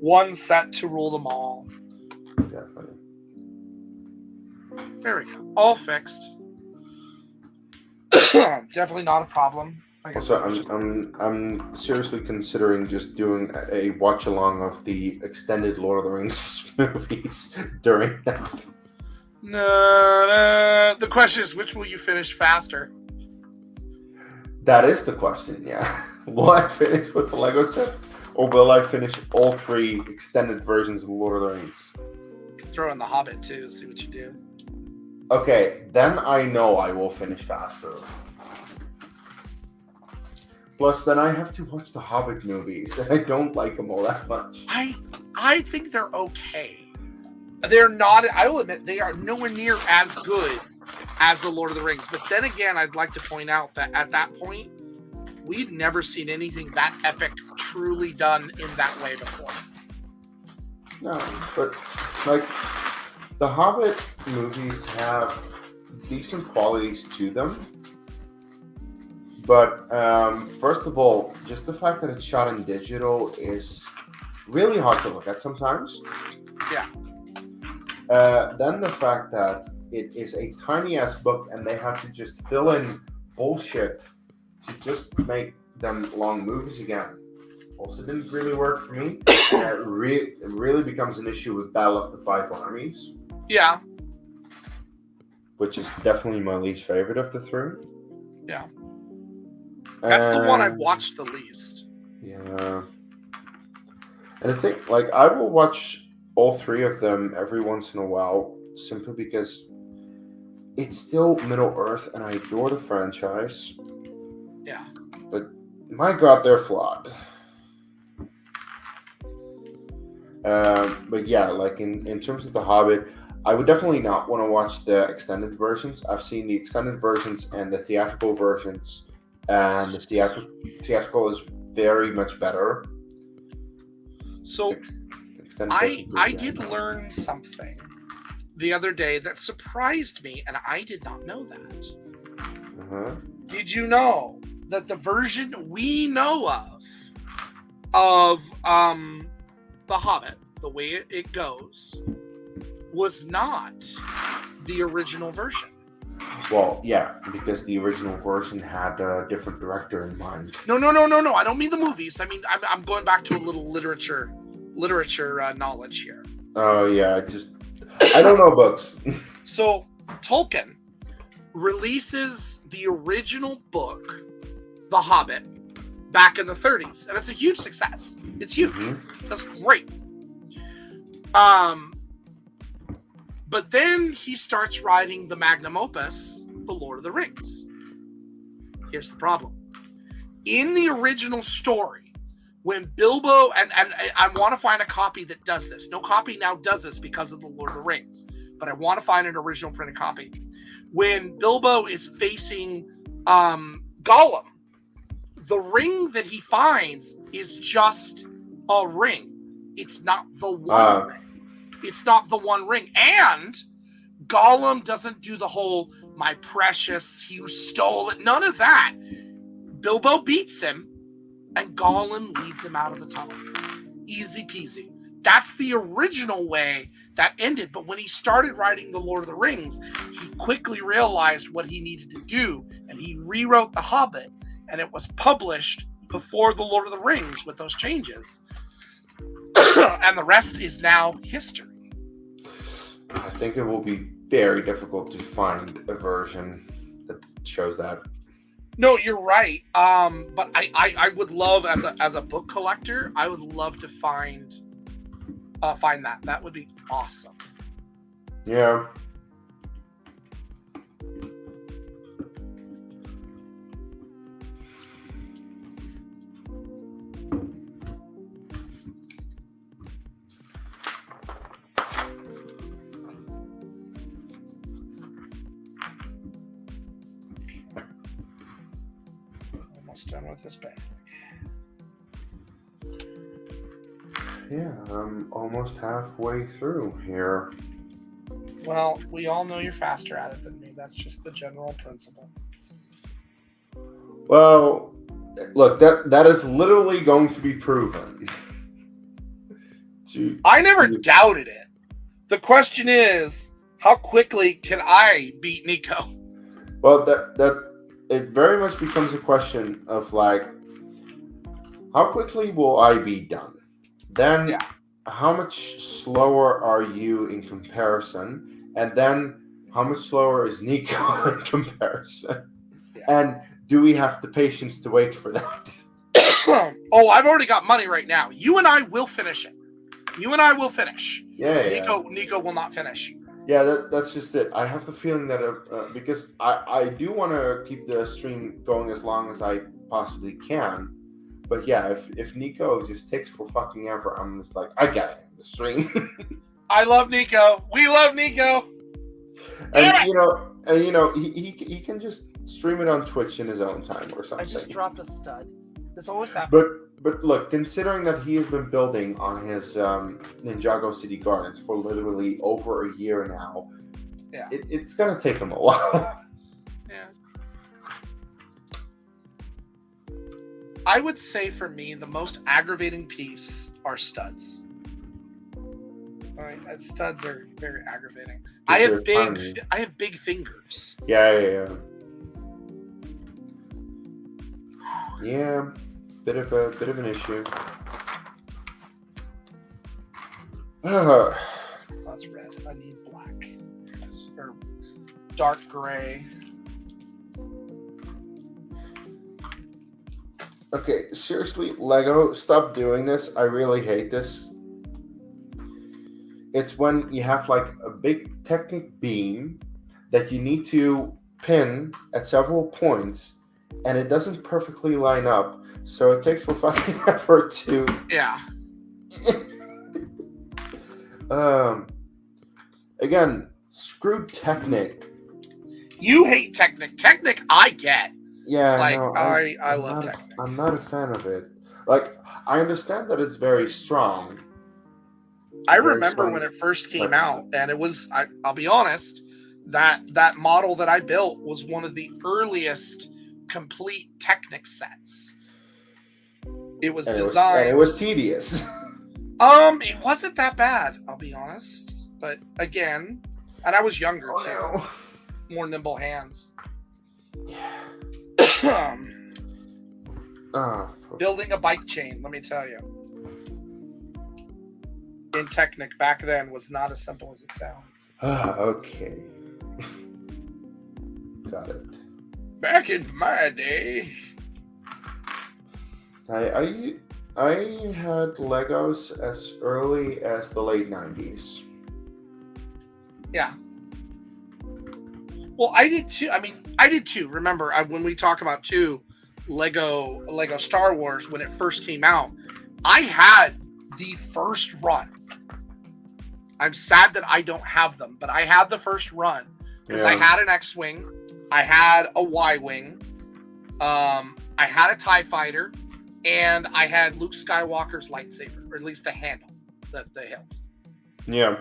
One set to rule them all. Exactly. There we go. All fixed. Definitely not a problem. Like Also, I'm seriously considering just doing a watch along of the extended Lord of the Rings movies during that. No. The question is, which will you finish faster? That is the question, yeah. Will I finish with the Lego set, or will I finish all 3 extended versions of the Lord of the Rings? Throw in the Hobbit too. See what you do. Okay, then I know I will finish faster. Plus, then I have to watch the Hobbit movies, and I don't like them all that much. I think they're okay. They're not. I will admit they are nowhere near as good as the Lord of the Rings. But then again, I'd like to point out that at that point, we'd never seen anything that epic truly done in that way before. No, but like the Hobbit movies have decent qualities to them. But first of all, just the fact that it's shot in digital is really hard to look at sometimes. Yeah. Then the fact that it is a tiny ass book and they have to just fill in bullshit to just make them long movies again also didn't really work for me. It really becomes an issue with Battle of the Five Armies. Yeah. Which is definitely my least favorite of the 3. Yeah. That's the one I've watched the least. Yeah. And I think, like, I will watch all 3 of them every once in a while, simply because it's still Middle-earth, and I adore the franchise. Yeah. But, my God, they're flawed. But yeah, like, in terms of The Hobbit, I would definitely not want to watch the extended versions. I've seen the extended versions and the theatrical versions, and the theatrical is very much better. So I did learn something the other day that surprised me, and I did not know that. Uh-huh. Did you know that the version we know of The Hobbit, the way it goes, was not the original version? Well, yeah, because the original version had a different director in mind. No. I don't mean the movies. I mean, I'm going back to a little literature knowledge here. Oh, yeah, I don't know books. So, Tolkien releases the original book, The Hobbit, back in the 30s. And it's a huge success. It's huge. Mm-hmm. That's great. But then he starts writing the magnum opus, The Lord of the Rings. Here's the problem. In the original story, when Bilbo, and I want to find a copy that does this. No copy now does this because of The Lord of the Rings. But I want to find an original printed copy. When Bilbo is facing Gollum, the ring that he finds is just a ring. It's not the one ring. It's not the one ring. And Gollum doesn't do the whole, my precious, you stole it. None of that. Bilbo beats him, and Gollum leads him out of the tunnel. Easy peasy. That's the original way that ended. But when he started writing The Lord of the Rings, he quickly realized what he needed to do, and he rewrote The Hobbit, and it was published before the Lord of the Rings with those changes. And the rest is now history. I think it will be very difficult to find a version that shows that. No, you're right. But I would love, as a book collector, I would love to find that. That would be awesome. Yeah. Almost done with this bag. Yeah, I'm almost halfway through here. Well, we all know you're faster at it than me. That's just the general principle. Well, look, that is literally going to be proven. I never doubted it. The question is, how quickly can I beat Nico? Well, that it very much becomes a question of like, how quickly will I be done? Then, how much slower are you in comparison? And then, how much slower is Nico in comparison? Yeah. And do we have the patience to wait for that? Oh, I've already got money right now. You and I will finish it. You and I will finish. Yeah. Nico will not finish. Yeah, that's just it. I have the feeling that because I do want to keep the stream going as long as I possibly can. But yeah, if Nico just takes for fucking ever, I'm just like, I gotta end the stream. I love Nico. We love Nico. And you know, he can just stream it on Twitch in his own time or something. I just dropped a stud. This always happens. But look, considering that he has been building on his Ninjago City Gardens for literally over a year now, it's gonna take him a while. Yeah. I would say for me, the most aggravating piece are studs. All right, studs are very aggravating. I have big fingers. Yeah. Yeah, bit of an issue. That's red. I need black. Or dark gray. Okay, seriously, Lego, stop doing this. I really hate this. It's when you have like a big Technic beam that you need to pin at several points, and it doesn't perfectly line up, so it takes for fucking effort to. Yeah. Again, screw Technic. You hate Technic. Technic, I get. Yeah, like no, I love Technic. I'm not a fan of it. Like, I understand that it's very strong. I remember when it first came out, and it was, I'll be honest, that model that I built was one of the earliest complete Technic sets. It was designed. It was tedious. It wasn't that bad, I'll be honest. But again, and I was younger too. No. More nimble hands. Yeah. Building a bike chain, let me tell you. In Technic back then was not as simple as it sounds. Okay. Got it. Back in my day. I had Legos as early as the late 90s. Yeah. Well, I did too. I mean, I did too. Remember, when we talk about Lego Star Wars, when it first came out, I had the first run. I'm sad that I don't have them, but I had the first run because I had an X-Wing, I had a Y-Wing, I had a TIE Fighter, and I had Luke Skywalker's lightsaber, or at least the handle, the hilt. Yeah.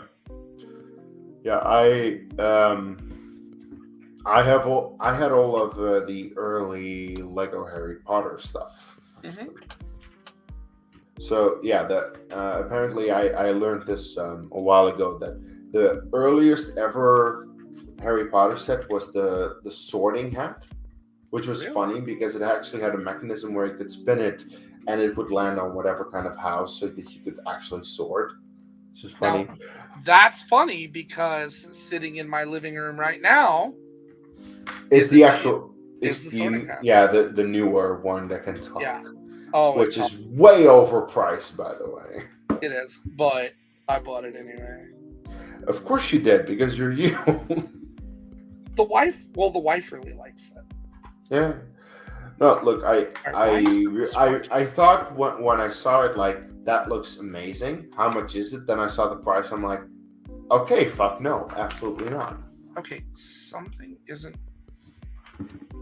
I had all of the early Lego Harry Potter stuff. Mm-hmm. So yeah, apparently I learned this a while ago that the earliest ever Harry Potter set was the Sorting Hat. which was Really? funny because it actually had a mechanism where you could spin it and it would land on whatever kind of house so that you could actually sort. Which is Now, funny. that's funny because sitting in my living room right now It's is the a actual. is It's the sorting the hat. yeah the newer one that can talk, Yeah. Oh, which is way overpriced, by the way. it is, but I bought it anyway. Of course you did because you're you. The wife really likes it. Yeah. No, look, Why is I thought when I saw it, like, that looks amazing. How much is it? Then I saw the price. I'm like, okay, fuck no, absolutely not. okay, something isn't.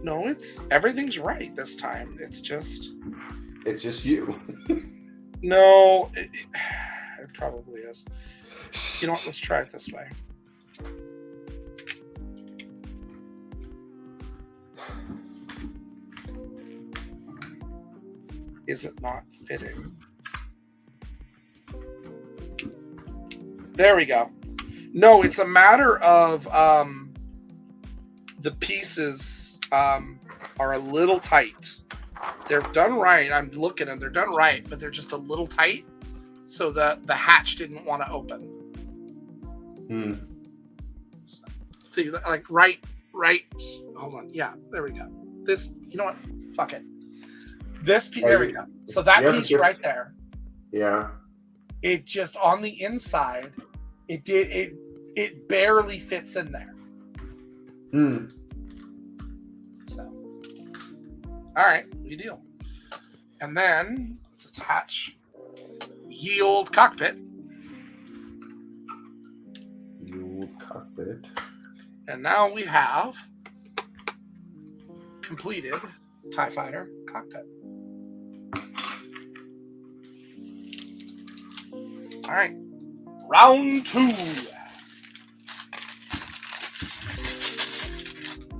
No, everything's right this time. It's just you. no. It probably is. You know what? Let's try it this way. Is it not fitting? There we go. No, it's a matter of the pieces are a little tight. They're done right. I'm looking and they're done right, but they're just a little tight. So the hatch didn't want to open. Hmm. So you like right. Hold on. Yeah, there we go. This, you know what? Fuck it. This piece, there we go. So that piece right there. Yeah. It just on the inside, it barely fits in there. Hmm. So, all right, we deal. And then let's attach ye old cockpit. Ye old cockpit. And now we have completed TIE Fighter cockpit. All right, round 2.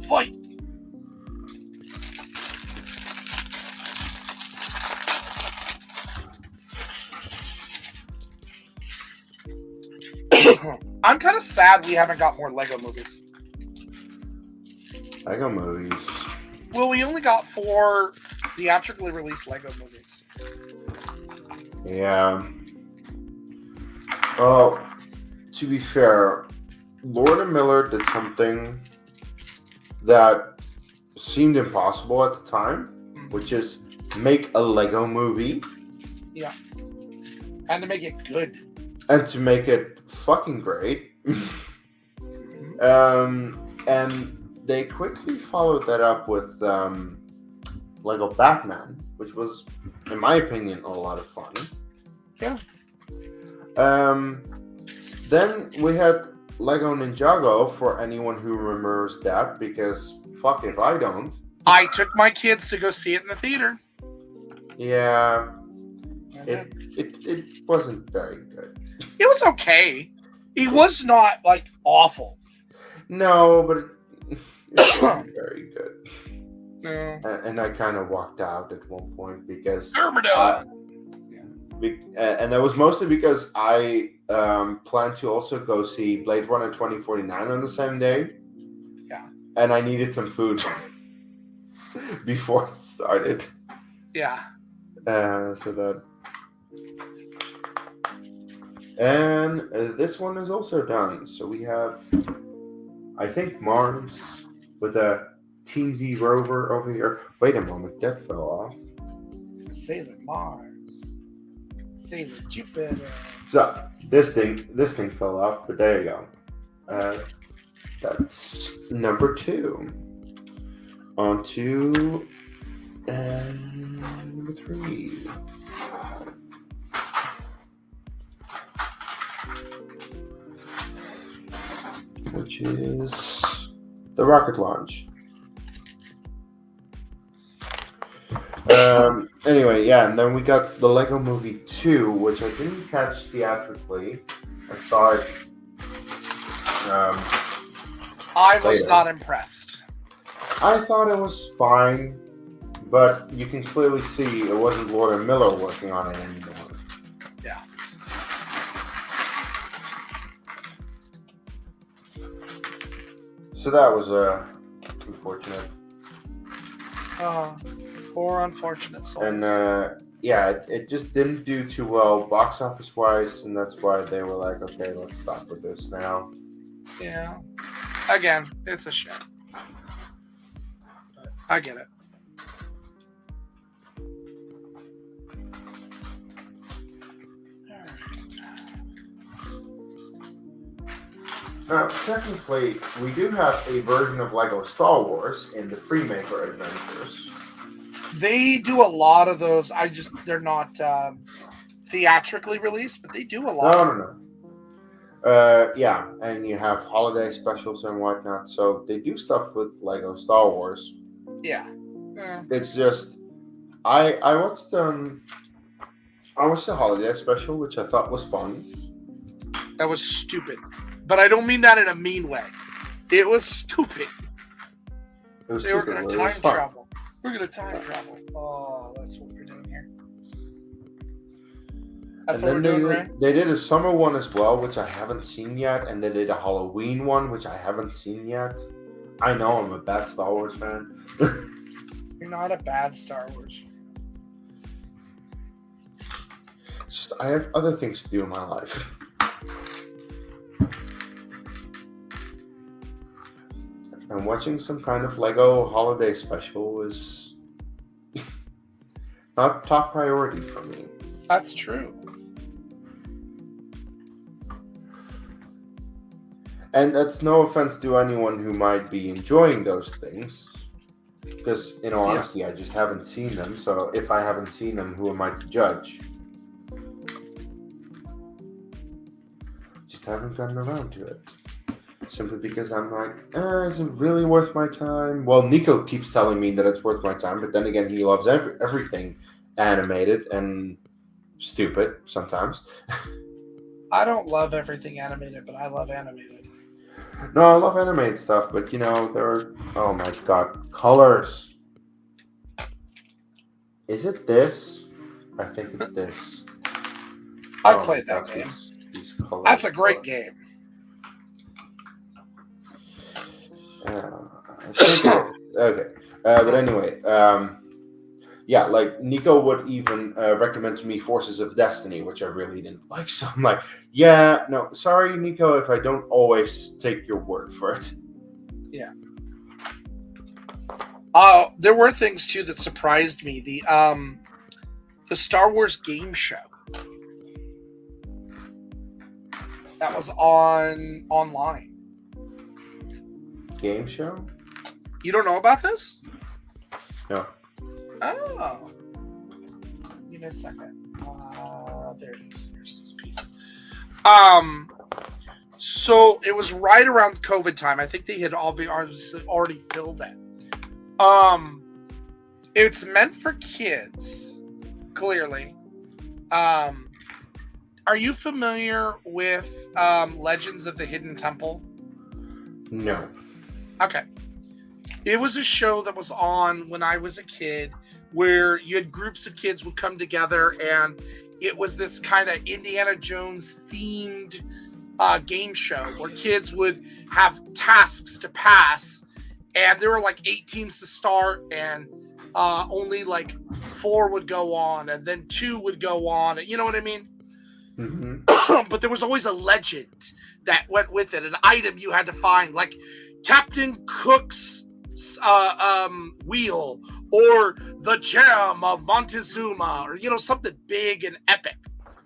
Fight. I'm kind of sad we haven't got more Lego movies. Lego movies. Well, we only got 4 theatrically released Lego movies. Yeah. Well, to be fair, Lord and Miller did something that seemed impossible at the time, which is make a Lego movie. Yeah. And to make it good. And to make it fucking great. And they quickly followed that up with Lego Batman, which was, in my opinion, a lot of fun. Yeah. Then we had Lego Ninjago, for anyone who remembers that, because fuck if I don't. I took my kids to go see it in the theater. Yeah. It wasn't very good. It was okay. It was not like awful. No, but it wasn't very good. No. And I kind of walked out at one point because and that was mostly because I planned to also go see Blade Runner 2049 on the same day. Yeah. And I needed some food before it started. Yeah. So that. And this one is also done. So we have, I think, Mars with a teensy rover over here. Wait a moment, that fell off. Sailor Mars. Sailor Jupiter. So this thing fell off, but there you go. That's number 2. On to number 3. Which is the rocket launch. Anyway, yeah, and then we got the Lego Movie 2, which I didn't catch theatrically. I saw it. I was later. not impressed. I thought it was fine, but you can clearly see it wasn't Lord and Miller working on it anymore. Yeah. So that was unfortunate. Oh, poor unfortunate And souls. yeah, it just didn't do too well box office wise, and that's why they were like, okay, let's stop with this now. Yeah. Again, it's a shame. But I get it. Now, technically, we do have a version of Lego Star Wars in the Freemaker Adventures. They do a lot of those. They're not theatrically released, but they do a lot No, of no, them. no. Yeah, and you have holiday specials and whatnot. So they do stuff with Lego Star Wars. Yeah. Eh, It's just I watched the holiday special, which I thought was fun. that was stupid. But I don't mean that in a mean way. It was stupid. It was They were stupid, going but to it was time fun. travel. We're going to time travel. Oh, that's what we're doing here. That's And what then we're doing, right? they did a summer one as well, which I haven't seen yet, and they did a Halloween one, which I haven't seen yet. I know I'm a bad Star Wars fan. You're not a bad Star Wars. It's just I have other things to do in my life. And watching some kind of Lego holiday special is not top priority for me. That's true. And that's no offense to anyone who might be enjoying those things. Because, in all honesty, I just haven't seen them. So if I haven't seen them, who am I to judge? Just haven't gotten around to it. Simply because I'm like, is it really worth my time? Well, Nico keeps telling me that it's worth my time, but then again, he loves everything animated and stupid sometimes. I don't love everything animated, but I love animated. No, I love animated stuff, but there are, oh my god, colors. Is it this? I think it's this. I Oh played my that god, game. these colors. That's a great game. I think it is. Okay. But anyway, yeah, like Nico would even recommend to me Forces of Destiny, which I really didn't like. So I'm like, yeah, no, sorry, Nico, if I don't always take your word for it. Yeah. There were things too that surprised me. The Star Wars game show that was online. Game show? You don't know about this? No. Oh. Give me a second. There it is. There's this piece. So it was right around COVID time. I think they had already filled it. It's meant for kids, clearly. Are you familiar with Legends of the Hidden Temple? No. Okay. It was a show that was on when I was a kid where you had groups of kids would come together, and it was this kind of Indiana Jones themed game show where kids would have tasks to pass, and there were like 8 teams to start, and only like 4 would go on, and then 2 would go on. You know what I mean? Mm-hmm. But there was always a legend that went with it, an item you had to find, like Captain Cook's wheel, or the gem of Montezuma, or something big and epic.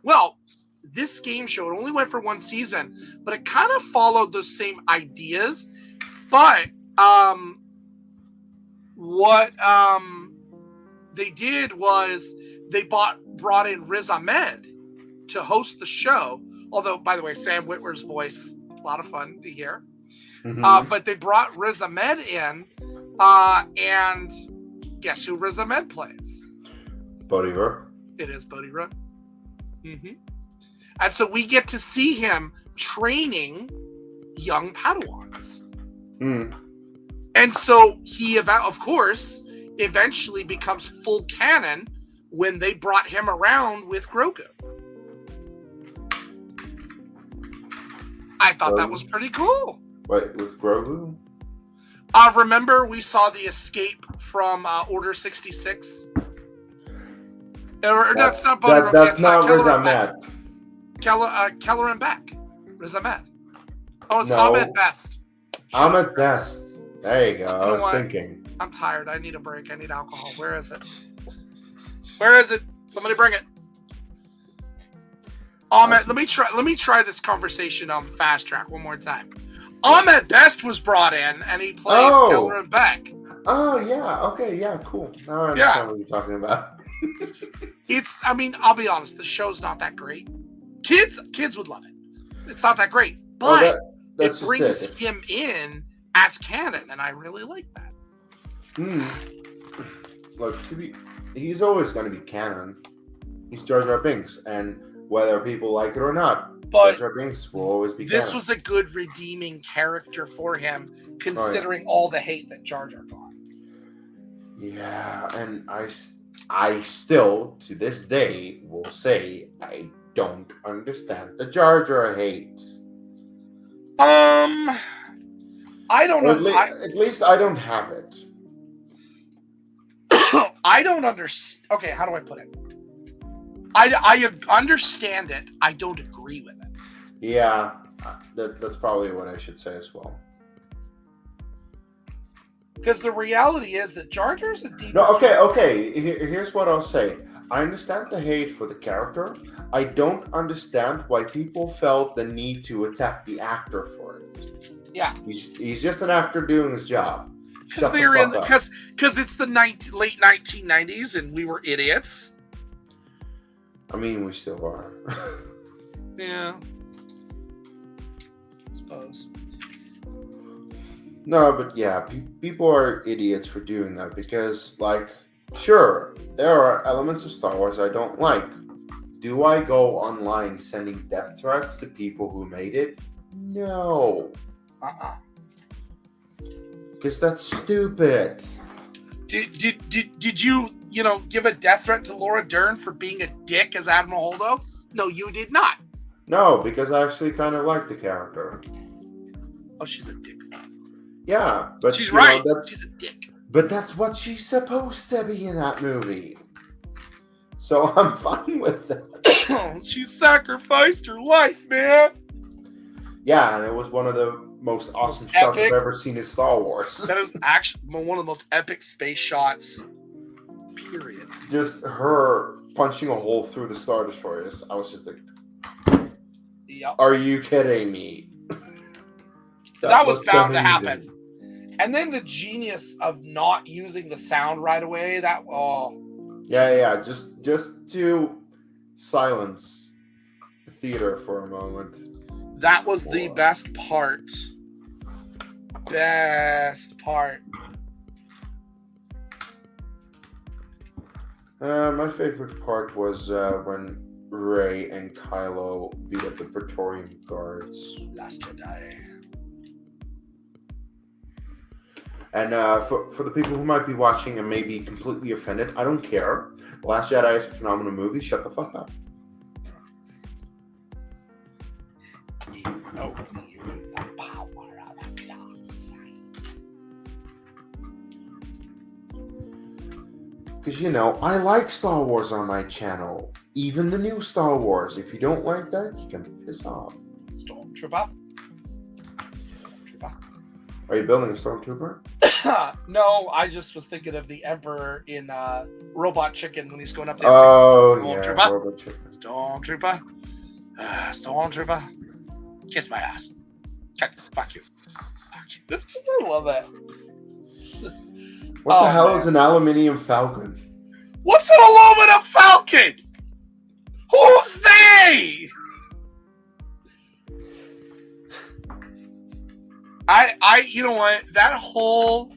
Well, this game show, it only went for 1 season, but it kind of followed those same ideas. But what they did was they brought in Riz Ahmed to host the show. Although, by the way, Sam Witwer's voice, a lot of fun to hear. Mm-hmm. But they brought Riz Ahmed in, and guess who Riz Ahmed plays? Bodhi Rook. It is Bodhi Rook. Mm-hmm. And so we get to see him training young Padawans. Mm. And so he, of course, eventually becomes full canon when they brought him around with Grogu. I thought that was pretty cool. Wait, with Grogu? Remember we saw the escape from Order 66? Or that's not Buddy Romance. That's not Riz Keller Ahmed. Keller and Beck. Riz Ahmed. Oh, it's No. Ahmed Best. Ahmed Best. There you go. I was what? thinking. I'm tired. I need a break. I need alcohol. Where is it? Where is it? Somebody bring it. Ahmed, let me try this conversation on fast track one more time. Ahmed Best was brought in, and he plays Keller and Beck. Oh yeah. Okay. Yeah. Cool. Now I understand what you're talking about. I mean, I'll be honest. The show's not that great. Kids would love it. It's not that great, but it brings him in as canon, and I really like that. Look, he's always going to be canon. He's Jar Jar Binks, and whether people like it or not, Jar Jar Binks will always be canon. This was a good redeeming character for him, considering all the hate that Jar Jar got. Yeah, and I still, to this day, will say I don't understand the Jar Jar hate. I don't know. At least I don't have it. I don't understand. Okay, how do I put it? I understand it. I don't agree with it. Yeah, that's probably what I should say as well. Because the reality is that Jar Jar's a deep... No, okay. Here's what I'll say. I understand the hate for the character. I don't understand why people felt the need to attack the actor for it. Yeah. He's just an actor doing his job. Because it's the late 1990s and we were idiots. I mean, we still are. Yeah. I suppose. No, but yeah, people are idiots for doing that because, like, sure, there are elements of Star Wars I don't like. Do I go online sending death threats to people who made it? No. Because that's stupid. Did you give a death threat to Laura Dern for being a dick as Admiral Holdo? No, you did not. No, because I actually kind of like the character. Oh, she's a dick. Yeah, but she's right. She's a dick. But that's what she's supposed to be in that movie. So I'm fine with that. She sacrificed her life, man. Yeah, and it was one of the most awesome shots I've ever seen in Star Wars. That is actually one of the most epic space shots, period. Just her punching a hole through the Star Destroyers. I was just like, yep. Are you kidding me? That was bound to happen. And then the genius of not using the sound right away, Yeah, just to silence the theater for a moment. That was the best part. My favorite part was when Rey and Kylo beat up the Praetorian Guards. Last Jedi. And for the people who might be watching and may be completely offended, I don't care. The Last Jedi is a phenomenal movie. Shut the fuck up. Because, I like Star Wars on my channel. Even the new Star Wars. If you don't like that, you can piss off. Stormtrooper. Are you building a Stormtrooper? No, I just was thinking of the Emperor in Robot Chicken when he's going up there. Oh, yeah, Robot Chicken. Stormtrooper. Stormtrooper. Kiss my ass. Fuck you. I love that. What the hell is an aluminium falcon? What's an aluminum falcon? Who's they? You know what? That whole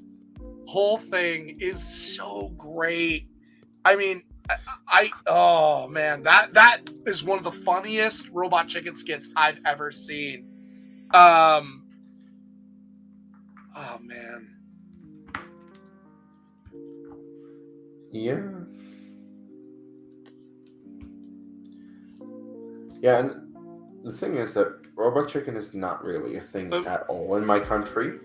thing is so great. I mean, oh man, that is one of the funniest Robot Chicken skits I've ever seen. Oh man. Yeah. Yeah, and the thing is that Robot Chicken is not really a thing at all in my country.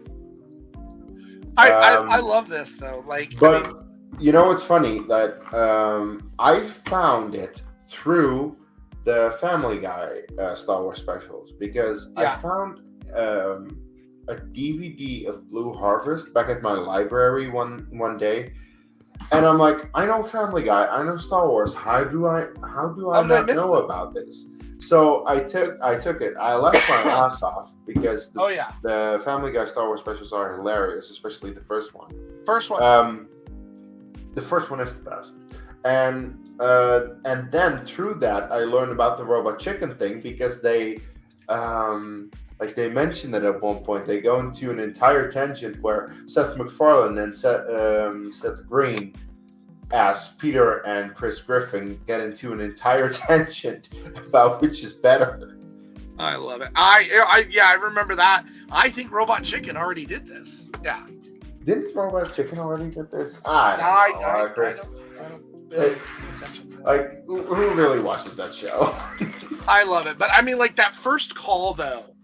I love this though. Like, But I mean, you know what's funny? That I found it through the Family Guy Star Wars specials because I yeah. found a DVD of Blue Harvest back at my library one day, and I'm like, I know Family Guy, I know Star Wars. How do I How did I not miss know this? about this? So I took it. I left my ass off because Oh yeah, the Family Guy Star Wars specials are hilarious, especially the first one. first one. The first one is the best, and then through that I learned about the robot chicken thing because they mentioned it at one point. They go into an entire tangent where Seth MacFarlane and Seth Green, as Peter and Chris Griffin, get into an entire tangent about which is better. I love it. I remember that. I think Robot Chicken already did this. Yeah. Didn't Robot Chicken already get this? I don't know, Chris. I don't really pay attention to that. Like, who really watches that show? I love it. But I mean, like that first call though.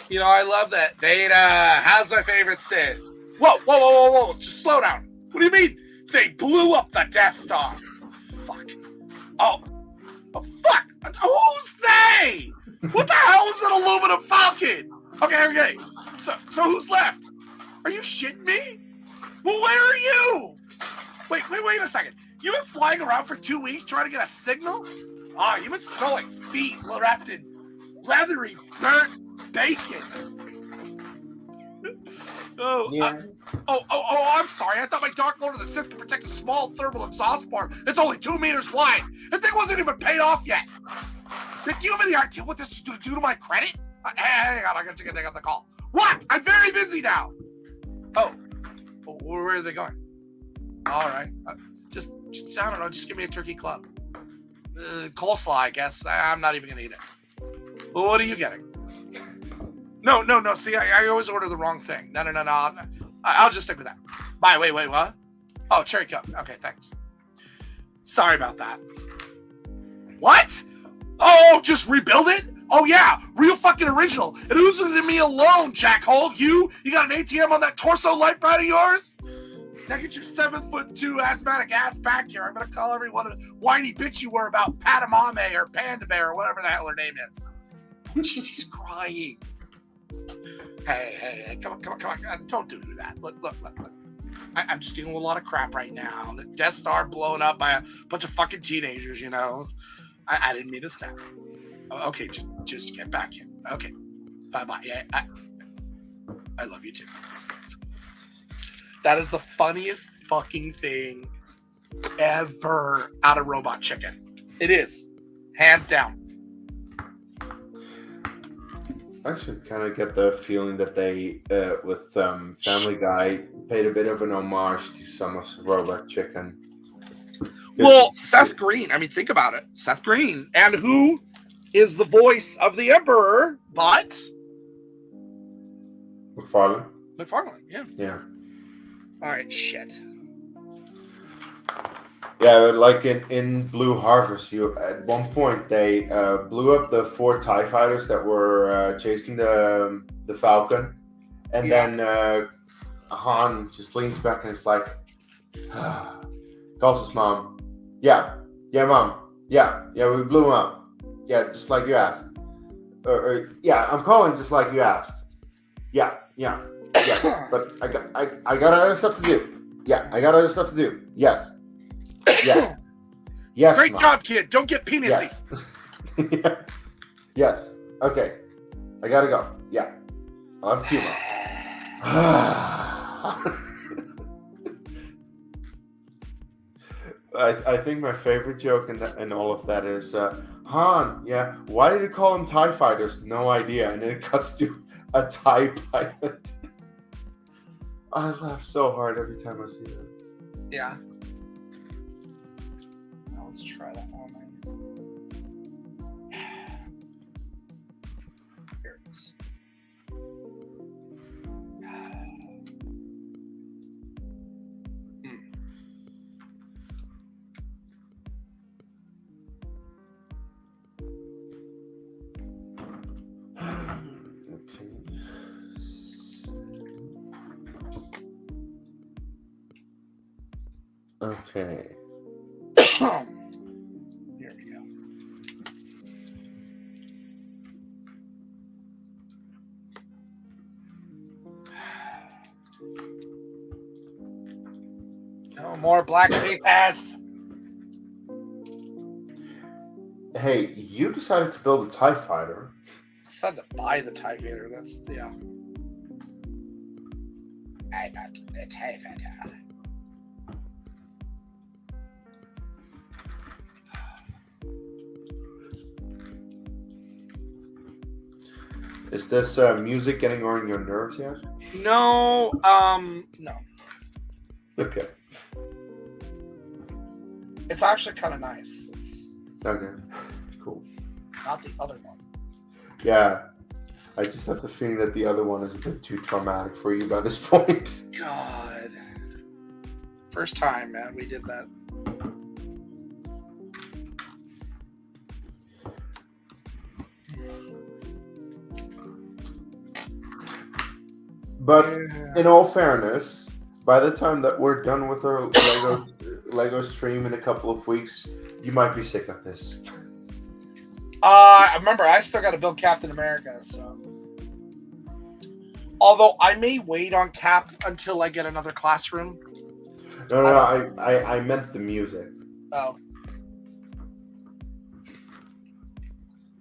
You know, I love that. Beta has my favorite Sith. Whoa. Just slow down. What do you mean? They blew up the Death Star. Fuck. Oh, fuck. Who's they? What the hell is an aluminum falcon? Okay. So who's left? Are you shitting me? Well, where are you? Wait a second. You've been flying around for 2 weeks trying to get a signal? You've been smelling feet wrapped in leathery, burnt bacon. I'm sorry. I thought my Dark Lord of the Sith could protect a small thermal exhaust bar that's only 2 meters wide. That thing wasn't even paid off yet. Do you have any idea what this is going to do to my credit? Hang on, I got to take the call. What? I'm very busy now. Oh, where are they going? All right. Just I don't know. Just give me a turkey club. Coleslaw, I guess. I'm not even going to eat it. Well, what are you getting? No. See, I always order the wrong thing. No. I'll just stick with that. Bye. Wait, what? Oh, cherry cup. Okay, thanks. Sorry about that. What? Oh, just rebuild it? Oh, yeah. Real fucking original. And who's going to leave me alone, Jackhole? You got an ATM on that torso light bright of yours? Now get your 7'2" asthmatic ass back here. I'm going to call everyone a whiny bitch you were about Patamame or Panda Bear or whatever the hell her name is. Jeez, he's crying. Hey, come on. Don't do that. Look. I'm just dealing with a lot of crap right now. The Death Star blown up by a bunch of fucking teenagers, you know. I didn't mean to snap. Okay, just get back here. Okay. Bye. Yeah, I love you too. That is the funniest fucking thing ever out of Robot Chicken. It is. Hands down. I actually kind of get the feeling that they, with Family Guy, paid a bit of an homage to some of Robot Chicken. Well, Seth Green. I mean, think about it. Seth Green. And who is the voice of the Emperor but McFarlane. Yeah. All right, shit. Yeah, like in Blue Harvest, at one point they blew up the 4 TIE fighters that were chasing the Falcon, and then Han just leans back and it's like, calls his mom. Yeah, mom. Yeah, we blew him up. Yeah, just like you asked. Yeah, I'm calling just like you asked. Yeah. But I got other stuff to do. Yeah, I got other stuff to do. Yes. Yes. Great Mom. job, kid. Don't get penisy. Yes. Yes. Okay. I gotta go. Yeah. I'll have 2 more. I think my favorite joke in all of that is Han. Yeah. Why did you call them TIE fighters? No idea. And then it cuts to a TIE pilot. I laugh so hard every time I see that. Yeah. Now let's try that one. Here it is. Okay. Here we go. No more black faces. Hey, you decided to build a TIE fighter. Decided to buy the TIE Fighter. That's yeah. I got the TIE Fighter. Is this music getting on your nerves yet? No, no. Okay. It's actually kind of nice. It's Okay. Cool. not the other one. Yeah. I just have the feeling that the other one is a bit too traumatic for you by this point. God. First time, man, we did that. But Yeah. in all fairness, by the time that we're done with our Lego stream in a couple of weeks, you might be sick of this. I remember I still got to build Captain America, so. Although I may wait on Cap until I get another classroom. No, I meant the music. Oh.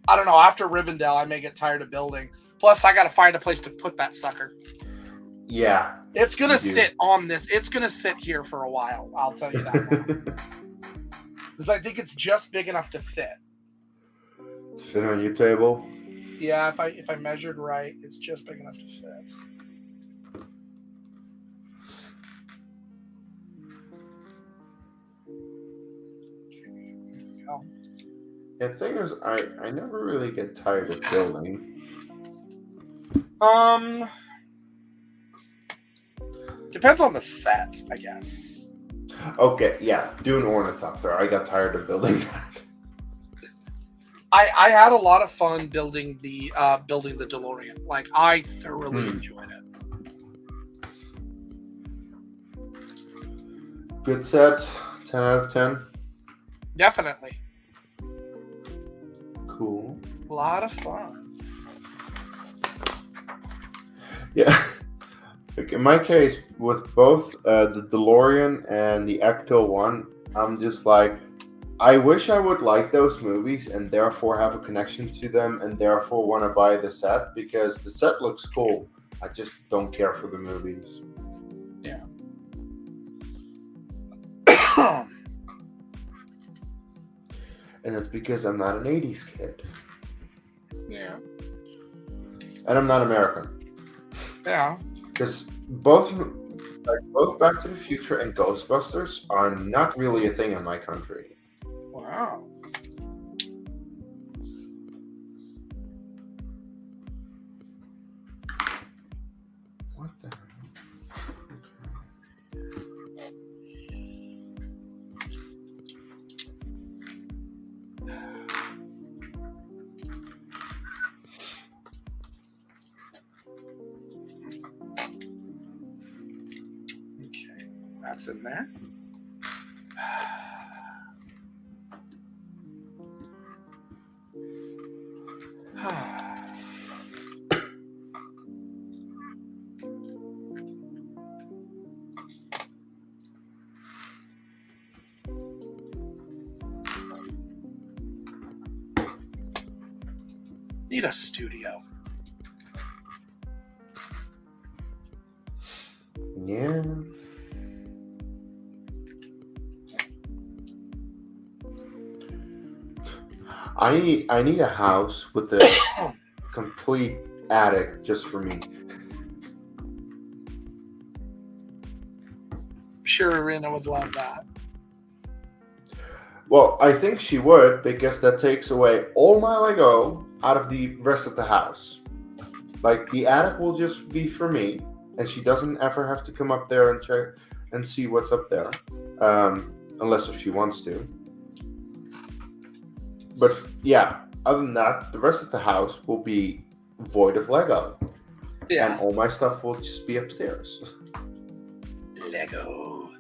I don't know. After Rivendell, I may get tired of building. Plus, I got to find a place to put that sucker. Yeah. It's going You to do. sit on this. It's going to sit here for a while. I'll tell you that now. Because I think it's just big enough to fit. To fit on your table. Yeah, if I measured right, it's just big enough to fit. Oh. The thing is, I never really get tired of building. Depends on the set, I guess. Okay, yeah, Dune Ornithopter. I got tired of building that. I had a lot of fun building the DeLorean. Like I thoroughly enjoyed it. Good set. 10 out of 10. Definitely. Cool. A lot of fun. Yeah. Like in my case, with both the DeLorean and the Ecto 1, I'm just like, I wish I would like those movies and therefore have a connection to them and therefore want to buy the set because the set looks cool. I just don't care for the movies. Yeah. And it's because I'm not an 80s kid. Yeah. And I'm not American. Yeah. Because both Back to the Future and Ghostbusters are not really a thing in my country. Wow. What the hell? Okay. That's in there. Need a studio. Yeah. I need a house with a complete attic just for me. I'm sure Irina would love that. Well, I think she would because that takes away all my Lego out of the rest of the house. Like the attic will just be for me, and she doesn't ever have to come up there and check and see what's up there, unless if she wants to. But yeah, other than that, the rest of the house will be void of Lego, Yeah. and all my stuff will just be upstairs. Lego.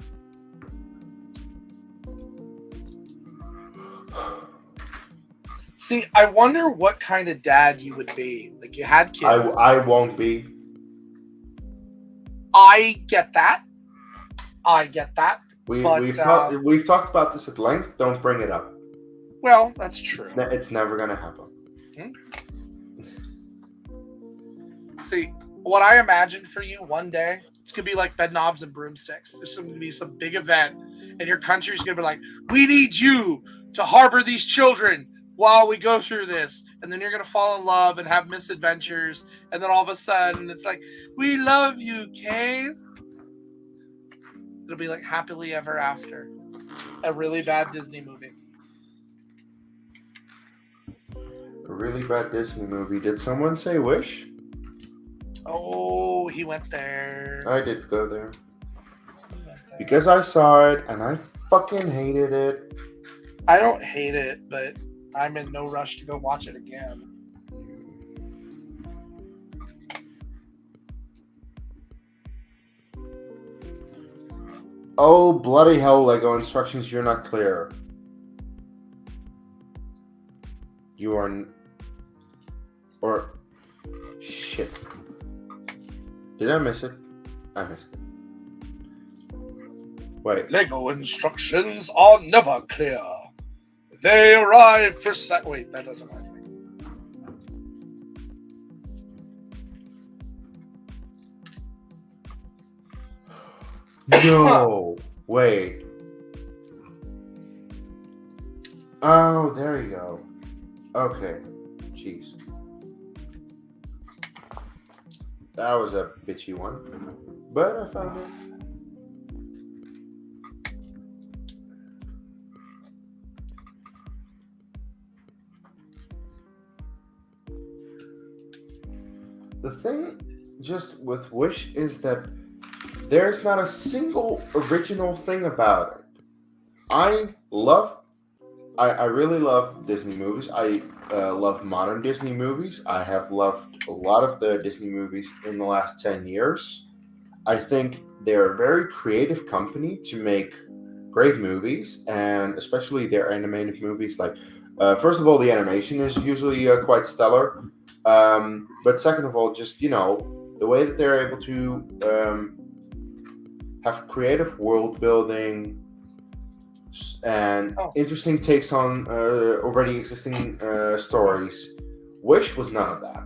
See, I wonder what kind of dad you would be. Like, you had kids. I won't be. I get that. But We've talked about this at length. Don't bring it up. well, that's true. It's never gonna happen. See, what I imagine for you one day, it's gonna be like Bed Knobs and Broomsticks. There's gonna be some big event, and your country's gonna be like, "We need you to harbor these children while we go through this," and then you're gonna fall in love and have misadventures, and then all of a sudden it's like, "We love you, Case." It'll be like Happily Ever After, a really bad Disney movie. A really bad Disney movie. Did someone say Wish? Oh, he went there. I did go there. Because I saw it and I fucking hated it. I don't hate it, but I'm in no rush to go watch it again. Oh, bloody hell, Lego instructions, you're not clear. You are... Or... Shit. Did I miss it? I missed it. Wait. Lego instructions are never clear. They arrive for wait, that doesn't work. No. Wait. Oh, there you go. Okay. Jeez. That was a bitchy one. But I found it. The thing just with Wish is that there's not a single original thing about it. I really love Disney movies. I love modern Disney movies. I have loved a lot of the Disney movies in the last 10 years. I think they're a very creative company to make great movies, and especially their animated movies. Like, first of all, the animation is usually quite stellar. But second of all, just, the way that they're able to have creative world building and interesting takes on already existing stories. Wish was none of that.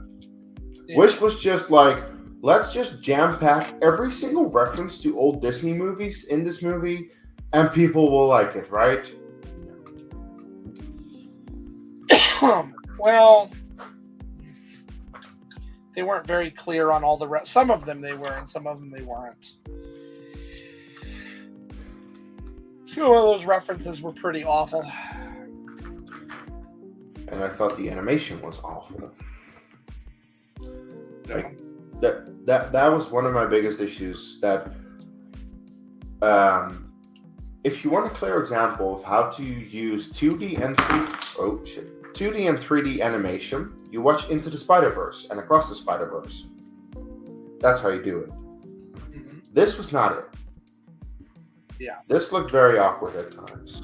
Yeah. Wish was just like, let's just jam pack every single reference to old Disney movies in this movie, and people will like it, right? Well, they weren't very clear on all the some of them they were, and some of them they weren't. Some of those references were pretty awful. And I thought the animation was awful. Like, that was one of my biggest issues. That if you want a clear example of how to use 2D and 3D animation, you watch Into the Spider-Verse and Across the Spider-Verse. That's how you do it. Mm-hmm. This was not it. Yeah. This looked very awkward at times.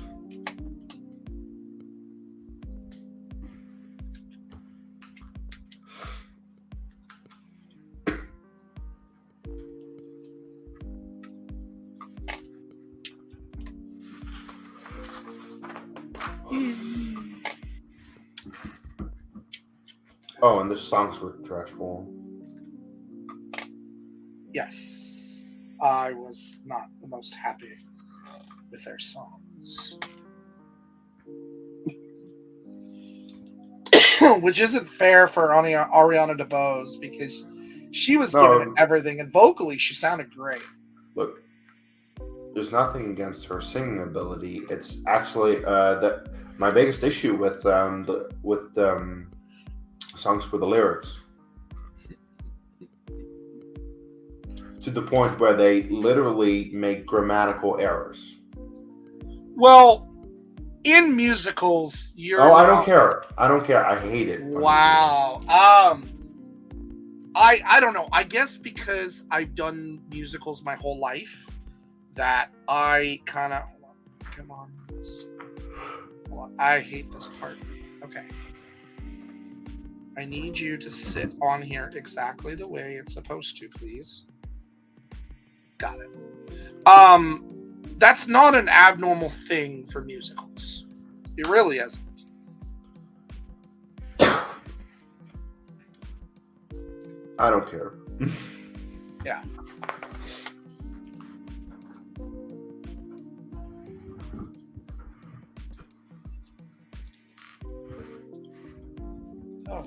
Oh, and the songs were dreadful. Yes. I was not the most happy with their songs. Which isn't fair for Ariana DeBose, because she was giving it everything, and vocally she sounded great. Look, there's nothing against her singing ability. It's actually my biggest issue with songs with the lyrics. To the point where they literally make grammatical errors. Well, in musicals, I don't care. I hate it. Wow. I don't know. I guess because I've done musicals my whole life, that I kind of... Come on. I hate this part. Okay. I need you to sit on here exactly the way it's supposed to, please. Got it. That's not an abnormal thing for musicals. It really isn't. I don't care. Yeah. Oh.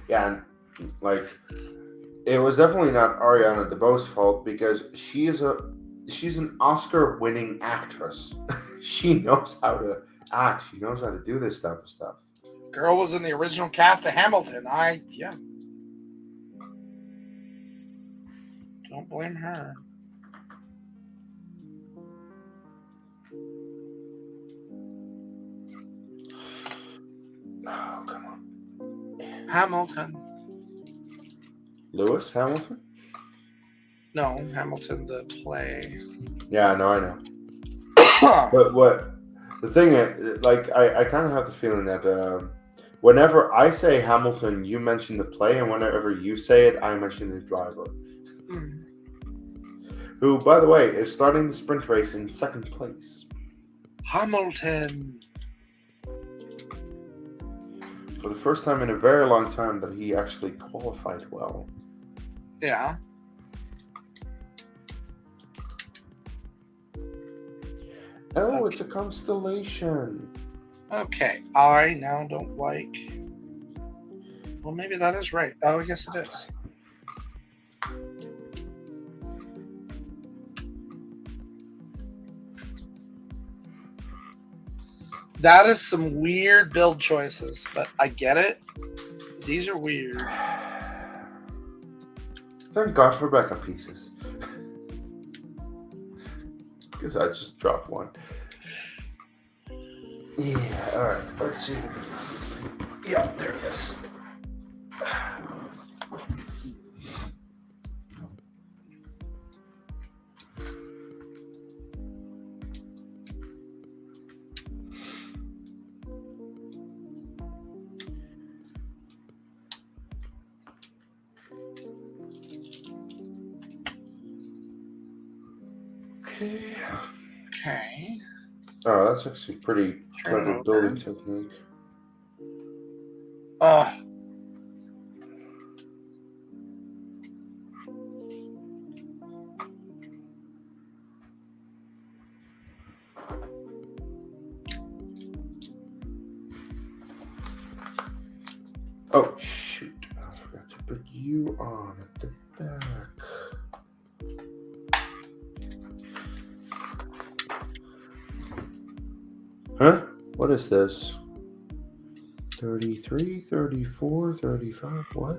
Yeah, and like it was definitely not Ariana DeBose's fault because she's an Oscar-winning actress. She knows how to act. She knows how to do this type of stuff. Girl was in the original cast of Hamilton. Yeah. Don't blame her. Oh, come on. Hamilton. Lewis Hamilton? No, Hamilton the play. Yeah, no, I know. But what the thing is, like, I kind of have the feeling that whenever I say Hamilton, you mention the play, and whenever you say it, I mention the driver. Who, by the way, is starting the sprint race in second place. Hamilton. For the first time in a very long time that he actually qualified well. Yeah. Oh, it's a constellation. Okay. I now don't like. Well, maybe that is right. Oh, I guess it is. That is some weird build choices, but I get it. These are weird. Thank God for backup pieces. Because I just dropped one. Yeah, alright. Let's see if we can find this thing. Yeah, there it is. Okay. Oh, that's actually pretty clever building technique. Oh, shoot. I forgot to put you on at the back. Huh? What is this? 33, 34, 35, what?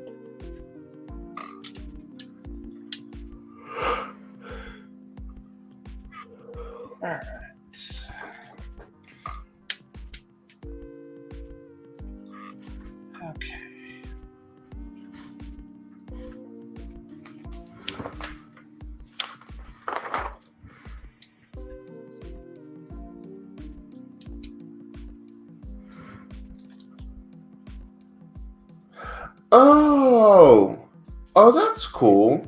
Alright. Okay. Oh, that's cool.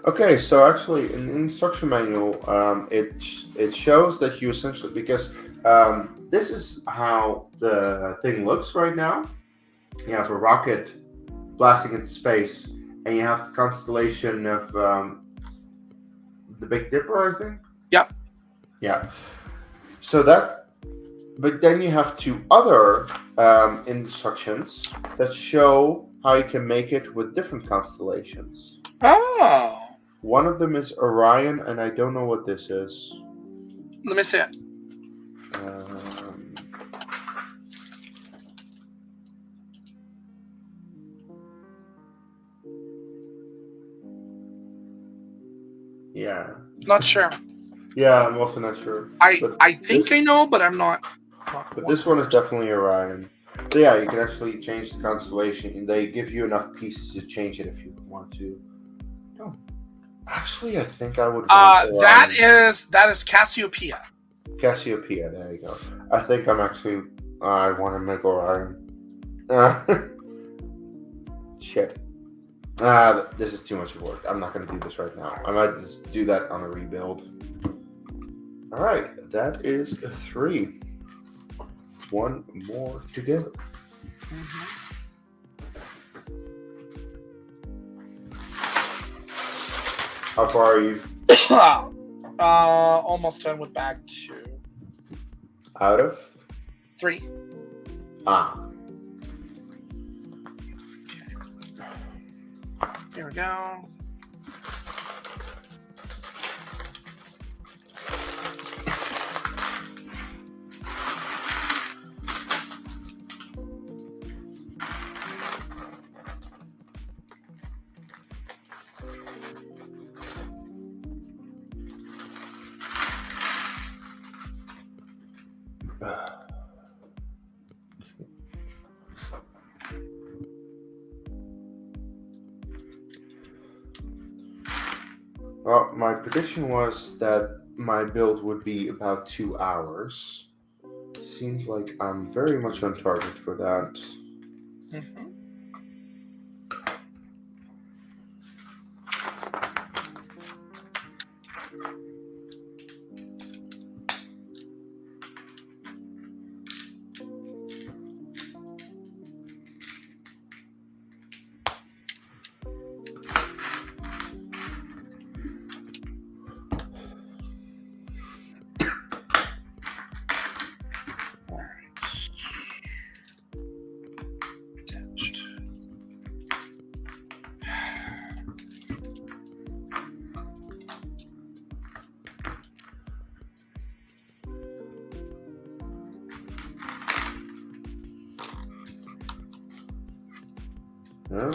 Okay, so actually, in the instruction manual, it shows that you essentially, because this is how the thing looks right now. You have a rocket blasting into space, and you have the constellation of the Big Dipper, I think. Yep. Yeah. So that, but then you have two other instructions that show how you can make it with different constellations. Oh. One of them is Orion, and I don't know what this is. Let me see it. Yeah. Not sure. Yeah, I'm also not sure. I think I know, but I'm not. But this one is definitely Orion. So yeah, you can actually change the constellation, and they give you enough pieces to change it if you want to. No. Actually, I think I would. That is Cassiopeia. Cassiopeia. There you go. I think I'm actually. I want to make Orion. Shit. This is too much work. I'm not going to do this right now. I might just do that on a rebuild. All right, that is 3. One more to go. How far are you? Almost done with bag 2. Out of 3. Here we go. Well, my prediction was that my build would be about 2 hours. Seems like I'm very much on target for that. No?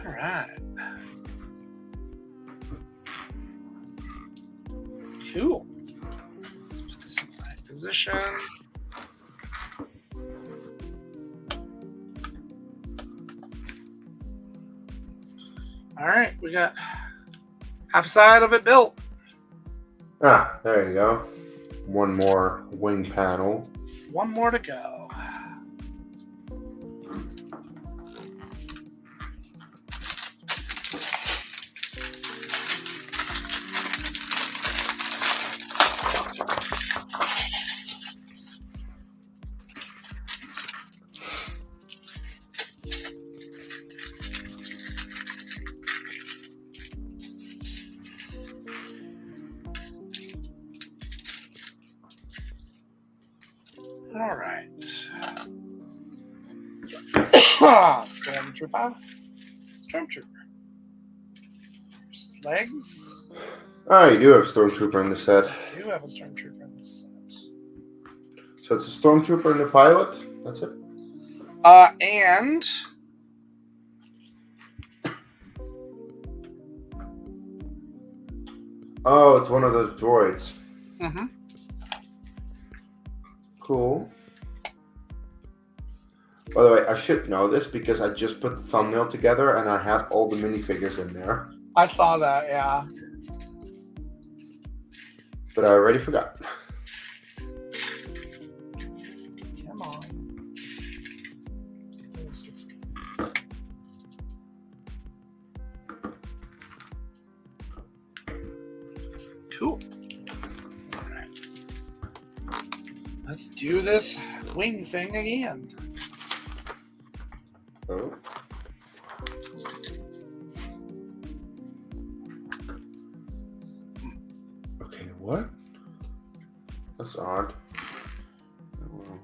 All right. Cool. Put this in the right position. All right, we got half side of it built. There you go. One more wing panel. One more to go. All right. Stormtrooper. Stormtrooper. There's his legs. Ah, you do have Stormtrooper in the set. I do have a Stormtrooper in this set. So it's a Stormtrooper and a pilot? That's it? And... Oh, it's one of those droids. Mm-hmm. Cool. By the way, I should know this because I just put the thumbnail together and I have all the minifigures in there. I saw that, yeah. But I already forgot. Come on. Cool. All right. Let's do this wing thing again. Oh. Okay, what? That's odd. Oh, well.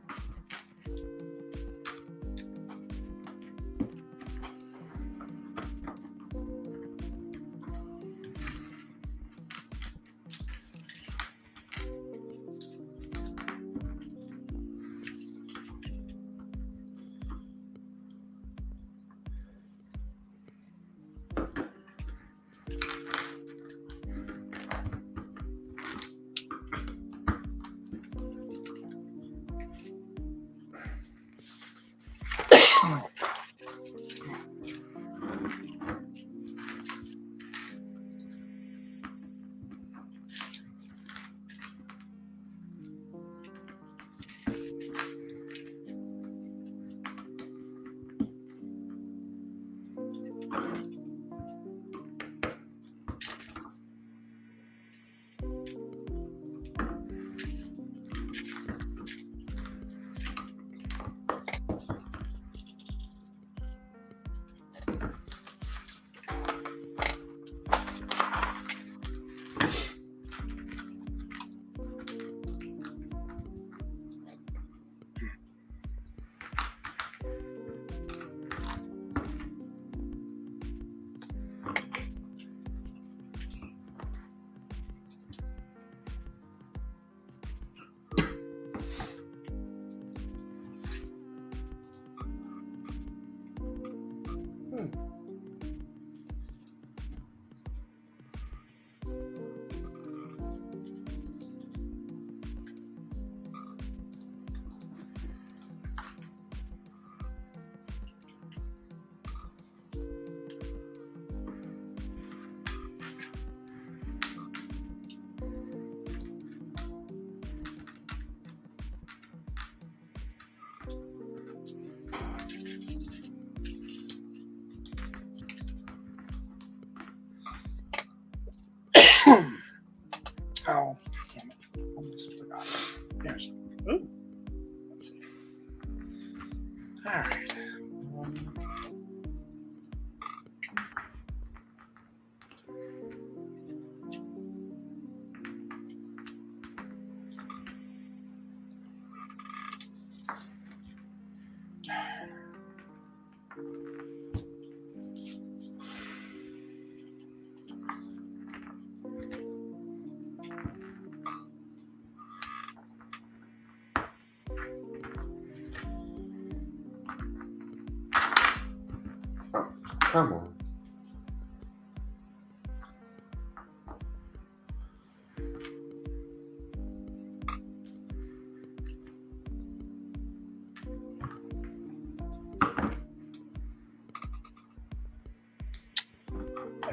Oh, damn it. Almost forgot. There's. Ooh. Let's see. Alright. Come on.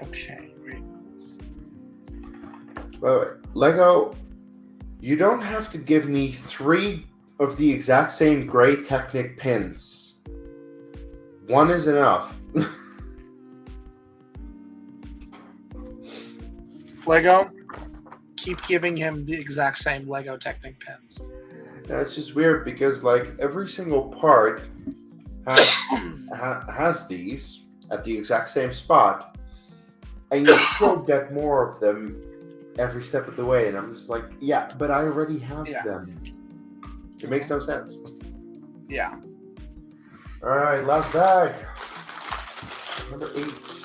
Okay, great. By the way, Lego, you don't have to give me 3 of the exact same gray Technic pins. 1 is enough. Lego, keep giving him the exact same Lego Technic pins. That's just weird because like every single part has these at the exact same spot, and you still get more of them every step of the way. And I'm just like, yeah, but I already have them. It makes no sense. Yeah. All right, last bag. Number 8.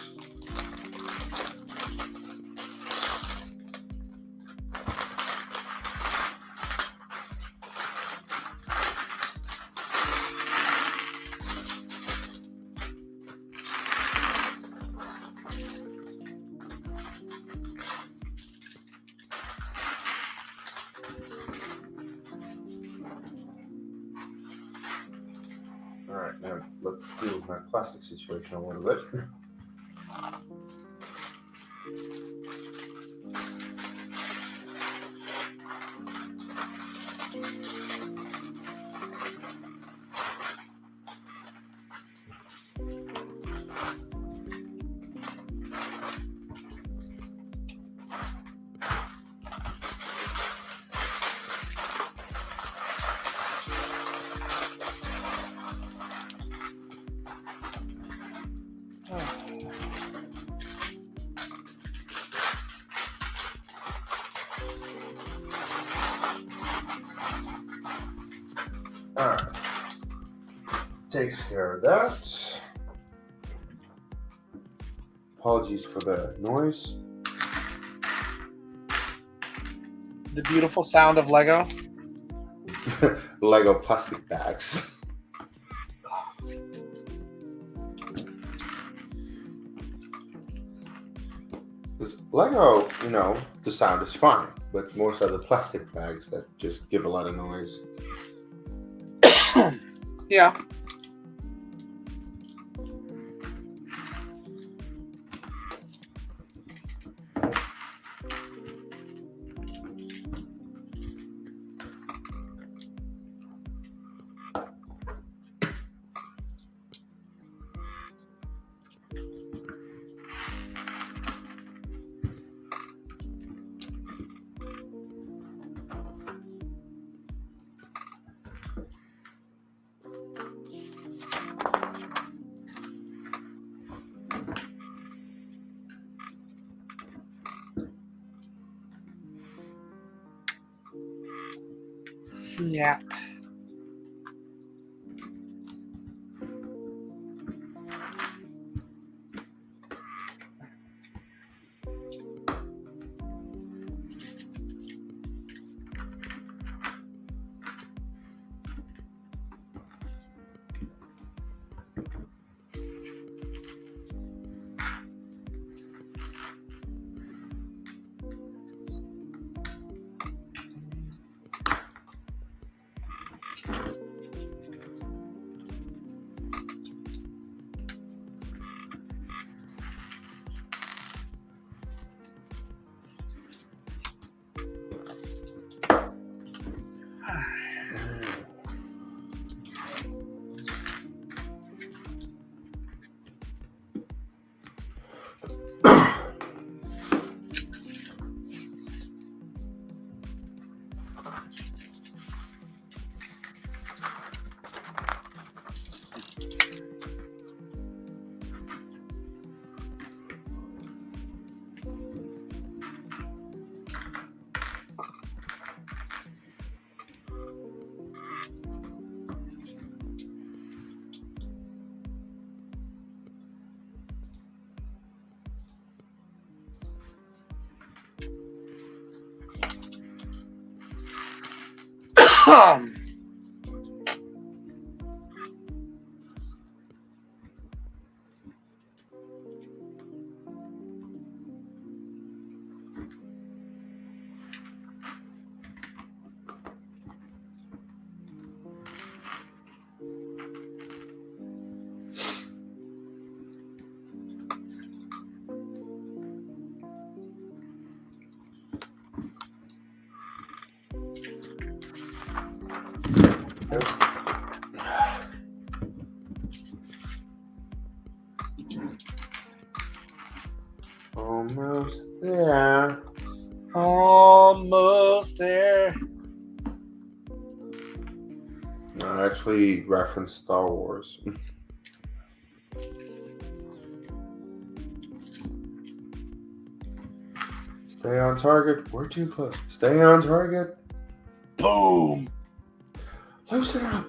Now, let's deal with my plastic situation a little bit. Alright. Takes care of that. Apologies for the noise. The beautiful sound of Lego. Lego plastic bags. Because Lego, the sound is fine, but more so the plastic bags that just give a lot of noise. Yeah. Snap. Almost there. Almost there. I actually referenced Star Wars. Stay on target. We're too close. Stay on target. Boom. Loosen up.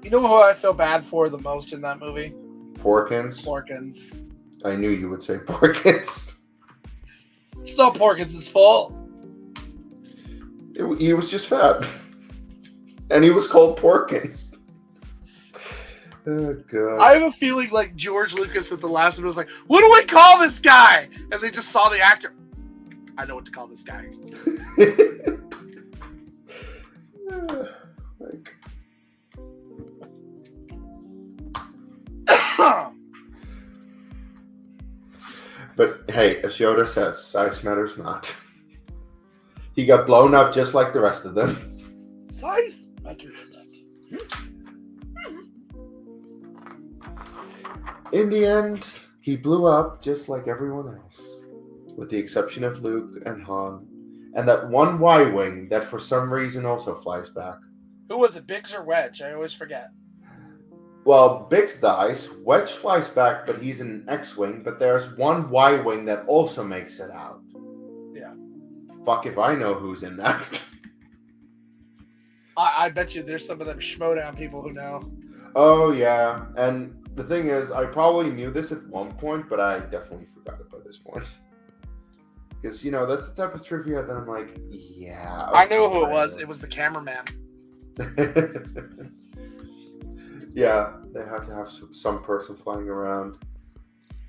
You know who I feel bad for the most in that movie? Porkins. Porkins. I knew you would say Porkins. It's not Porkins' fault. He was just fat. And he was called Porkins. Oh, God. I have a feeling like George Lucas at the last one was like, what do I call this guy? And they just saw the actor. I know what to call this guy. Like, But hey, as Yoda says, size matters not. He got blown up just like the rest of them. Size matters not. In the end, he blew up just like everyone else, with the exception of Luke and Han, and that one Y-wing that for some reason also flies back. Who was it, Biggs or Wedge? I always forget. Well, Biggs dies, Wedge flies back, but he's in an X-wing, but there's one Y-wing that also makes it out. Yeah. Fuck if I know who's in that. I bet you there's some of them schmodown people who know. Oh, yeah, and the thing is, I probably knew this at one point, but I definitely forgot it by this point. Because, you know, that's the type of trivia that I'm like, yeah. I knew who it was. It was the cameraman. Yeah, they had to have some person flying around.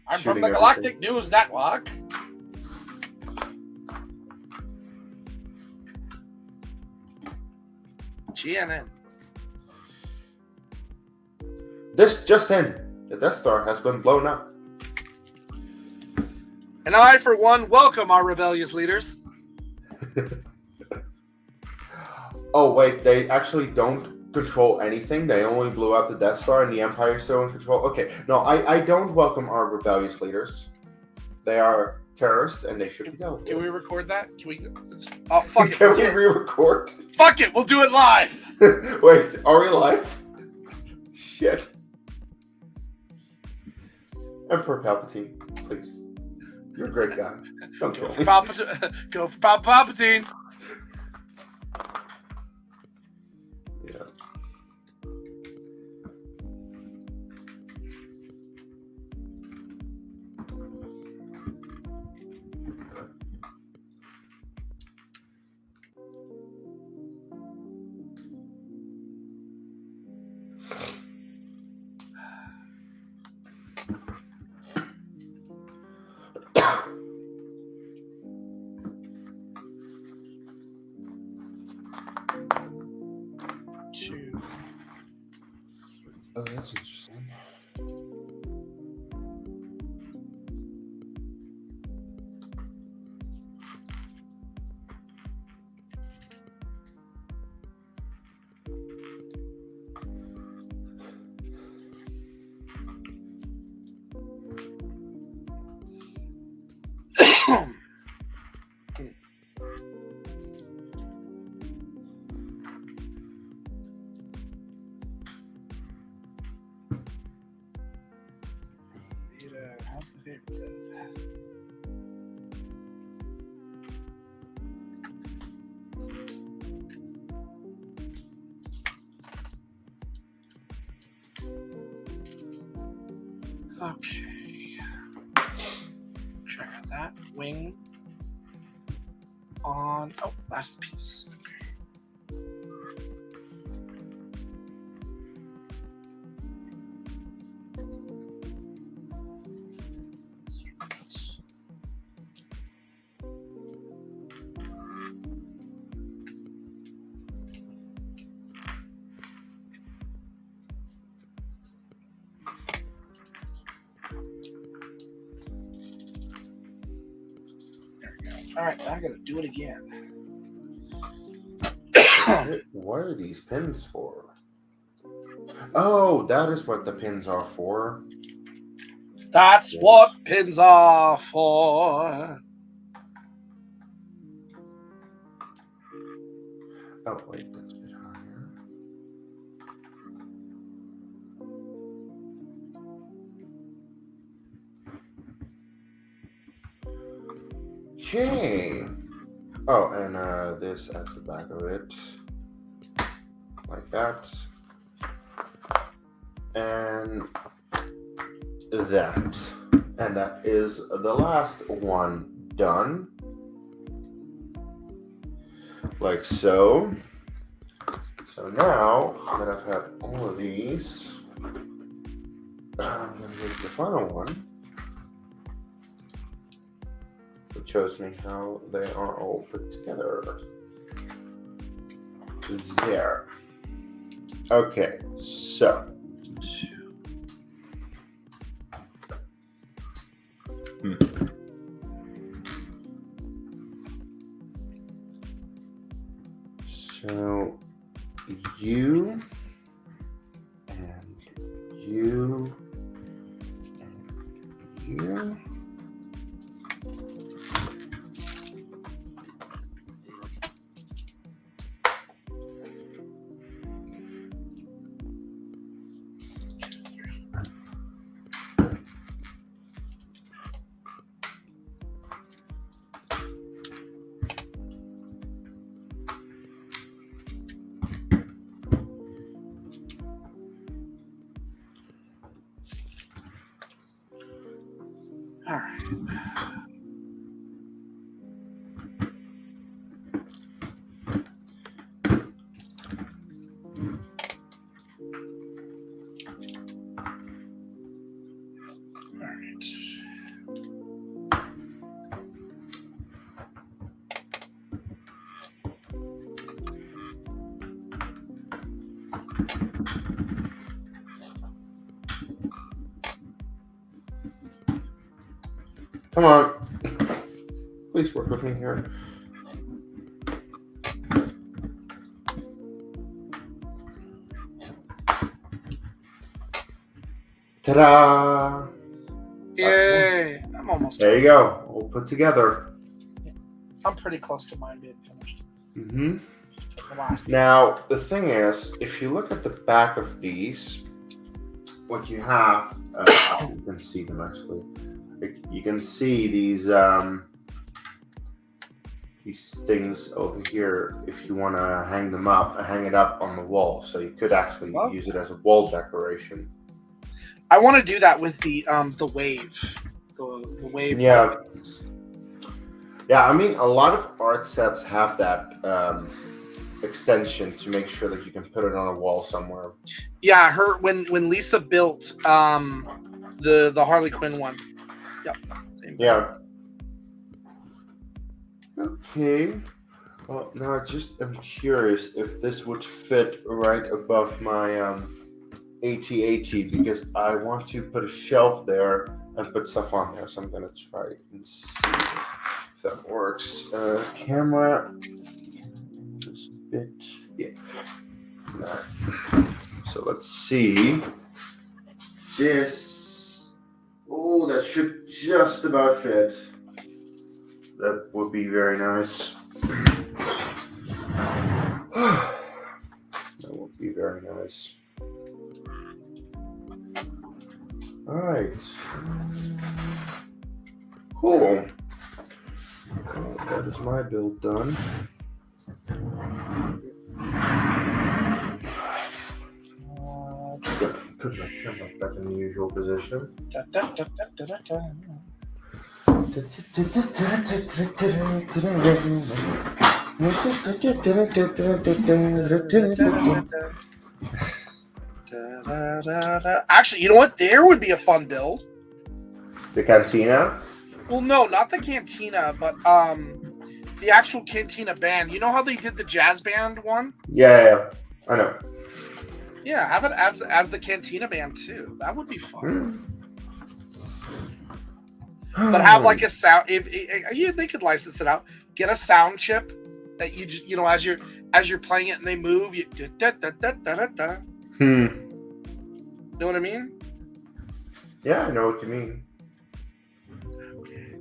I'm from the Galactic News Network. GNN. This just in. The Death Star has been blown up. And I, for one, welcome our rebellious leaders. Oh, wait, they actually don't control anything. They only blew up the Death Star and the Empire is still in control. Okay, no, I don't welcome our rebellious leaders. They are terrorists and they should be dealt with. Can we record that? Can we? Oh, fuck it. Can we re-record? Fuck it, we'll do it live. Wait, are we live? Shit. Emperor Palpatine, please. You're a great guy. Don't kill me. Go for Palpatine. Yeah. Oh, that's interesting. How's my favorite set? Okay. Check out that wing on. Oh, last piece. All right, I gotta do it again. What are these pins for? Oh, that is what the pins are for. That's what pins are for. Oh, wait, that's a bit higher. Okay. Oh, and this at the back of it. Like that. And that. And that is the last one done. Like so. So now that I've had all of these, I'm going to go to the final one, which shows me how they are all put together. There. Okay, so So you and you and you. All right. All right. Come on. Please work with me here. Ta-da! Yay! I'm almost There you go. All put together. I'm pretty close to mine being finished. Mm-hmm. The last. Now, the thing is, if you look at the back of these, what you have, you can see them actually. You can see these things over here. If you want to hang it up on the wall, so you could actually use it as a wall decoration. I want to do that with the wave, the wave. Yeah. Lights. Yeah, I mean, a lot of art sets have that extension to make sure that you can put it on a wall somewhere. Yeah, when Lisa built the Harley Quinn one. Yep. Same thing. Yeah. Okay. Well, now I just am curious if this would fit right above my AT-AT, because I want to put a shelf there and put stuff on there. So I'm gonna try and see if that works. Camera. This bit. Yeah. Right. So let's see. This. Oh, that should just about fit. That would be very nice. That would be very nice. All right. Cool. Well, that is my build done. Put my camera back in the usual position. Actually, you know what? There would be a fun build. The cantina? Well, no, not the cantina, but the actual cantina band. You know how they did the jazz band one? Yeah, I know. Yeah, have it as the cantina band too. That would be fun. But have like a sound. If they could license it out, get a sound chip that you just, as you're playing it and they move, you da da da da da da. Know what I mean? Yeah, I know what you mean. Okay.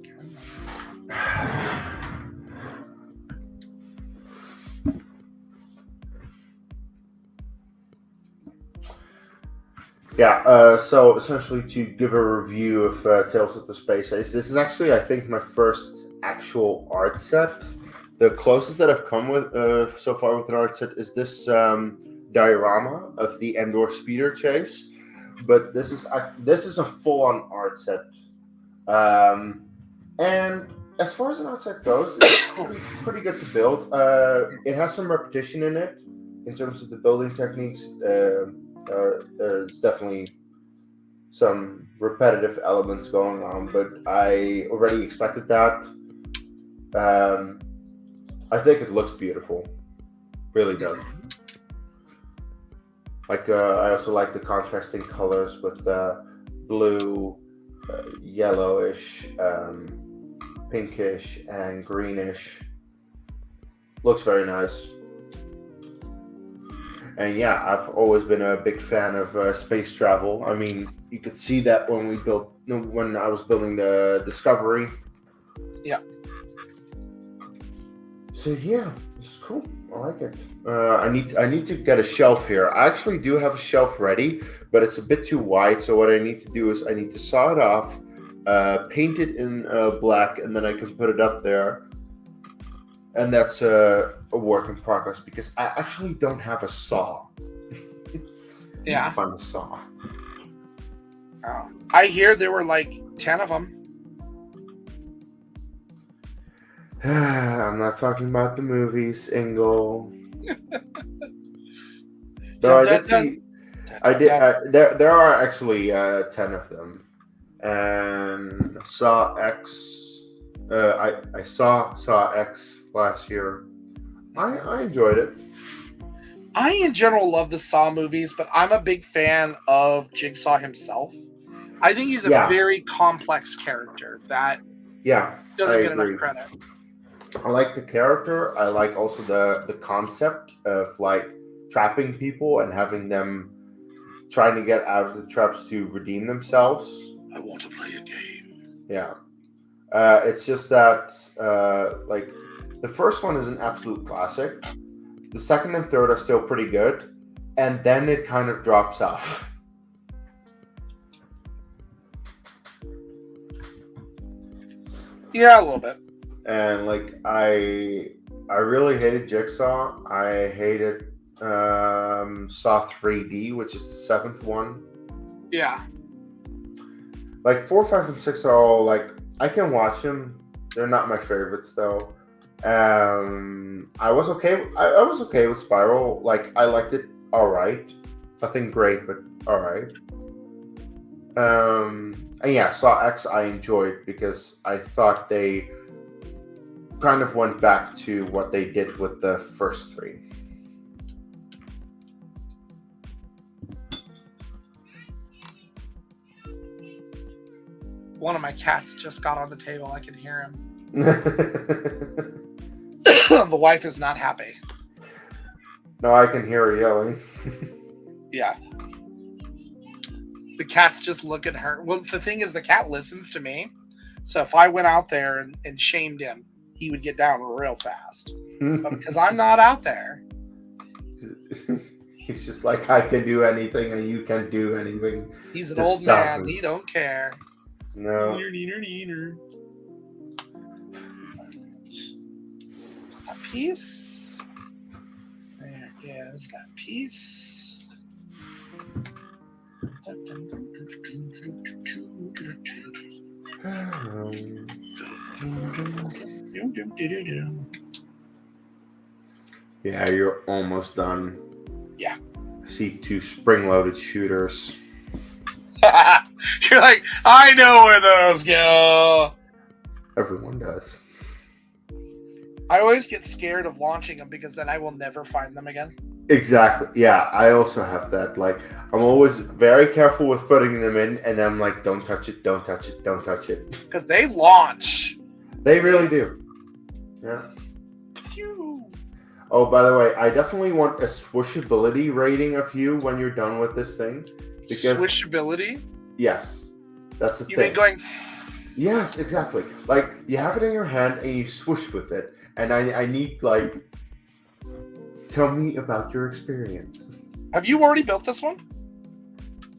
Yeah, so essentially to give a review of Tales of the Space Ace, this is actually, I think, my first actual art set. The closest that I've come with so far with an art set is this diorama of the Endor speeder chase. But this is a full-on art set. And as far as an art set goes, it's pretty good to build. It has some repetition in it in terms of the building techniques. There's definitely some repetitive elements going on, but I already expected that. I think it looks beautiful, really does. Like I also like the contrasting colors with blue, yellowish, pinkish, and greenish. Looks very nice. And yeah, I've always been a big fan of space travel. I mean, you could see that when we built, no, when I was building the Discovery. Yeah. So yeah, it's cool. I like it. I need to get a shelf here. I actually do have a shelf ready, but it's a bit too wide. So what I need to do is I need to saw it off, paint it in black, and then I can put it up there. And that's a work in progress because I actually don't have a saw. Need to Yeah. find a saw. Oh. I hear there were like 10 of them. I'm not talking about the movies, Ingle. Though I did see, there are actually 10 of them, and saw X. I saw X last year. I enjoyed it. I, in general, love the Saw movies, but I'm a big fan of Jigsaw himself. I think he's a Yeah. very complex character that Yeah, I doesn't get enough agree. credit. I like the character. I like also the concept of like trapping people and having them trying to get out of the traps to redeem themselves. I want to play a game. Yeah. It's just that like the first one is an absolute classic. The second and third are still pretty good, and then it kind of drops off. Yeah, a little bit. And like I really hated Jigsaw. I hated Saw 3D, which is the seventh one. Yeah. Like 4, 5, and 6 are all like I can watch them. They're not my favorites though. I was okay. I was okay with Spiral. Like I liked it. All right. Nothing great, but all right. And yeah, Saw X I enjoyed because I thought they kind of went back to what they did with the first three. One of my cats just got on the table. I can hear him. No, The wife is not happy. I can hear her yelling. Yeah. The cat's just looking at her. Well, the thing is, the cat listens to me. So if I went out there and shamed him, he would get down real fast. But because I'm not out there. He's just like, I can do anything and you can't do anything. He's an Just old stop man. him. He don't care. No. Neener. That piece. There is that piece. Yeah, you're almost done. Yeah. I see 2 spring-loaded shooters. You're like, I know where those go. Everyone does. I always get scared of launching them because then I will never find them again. Exactly. Yeah, I also have that. Like, I'm always very careful with putting them in, and I'm like, don't touch it, don't touch it, don't touch it. Because they launch. They really do. Yeah. Phew. Oh, by the way, I definitely want a swishability rating of you when you're done with this thing. Because Swishability? yes, that's the You thing. mean going... Yes, exactly. Like, you have it in your hand and you swish with it. And I need, like, tell me about your experience. Have you already built this one?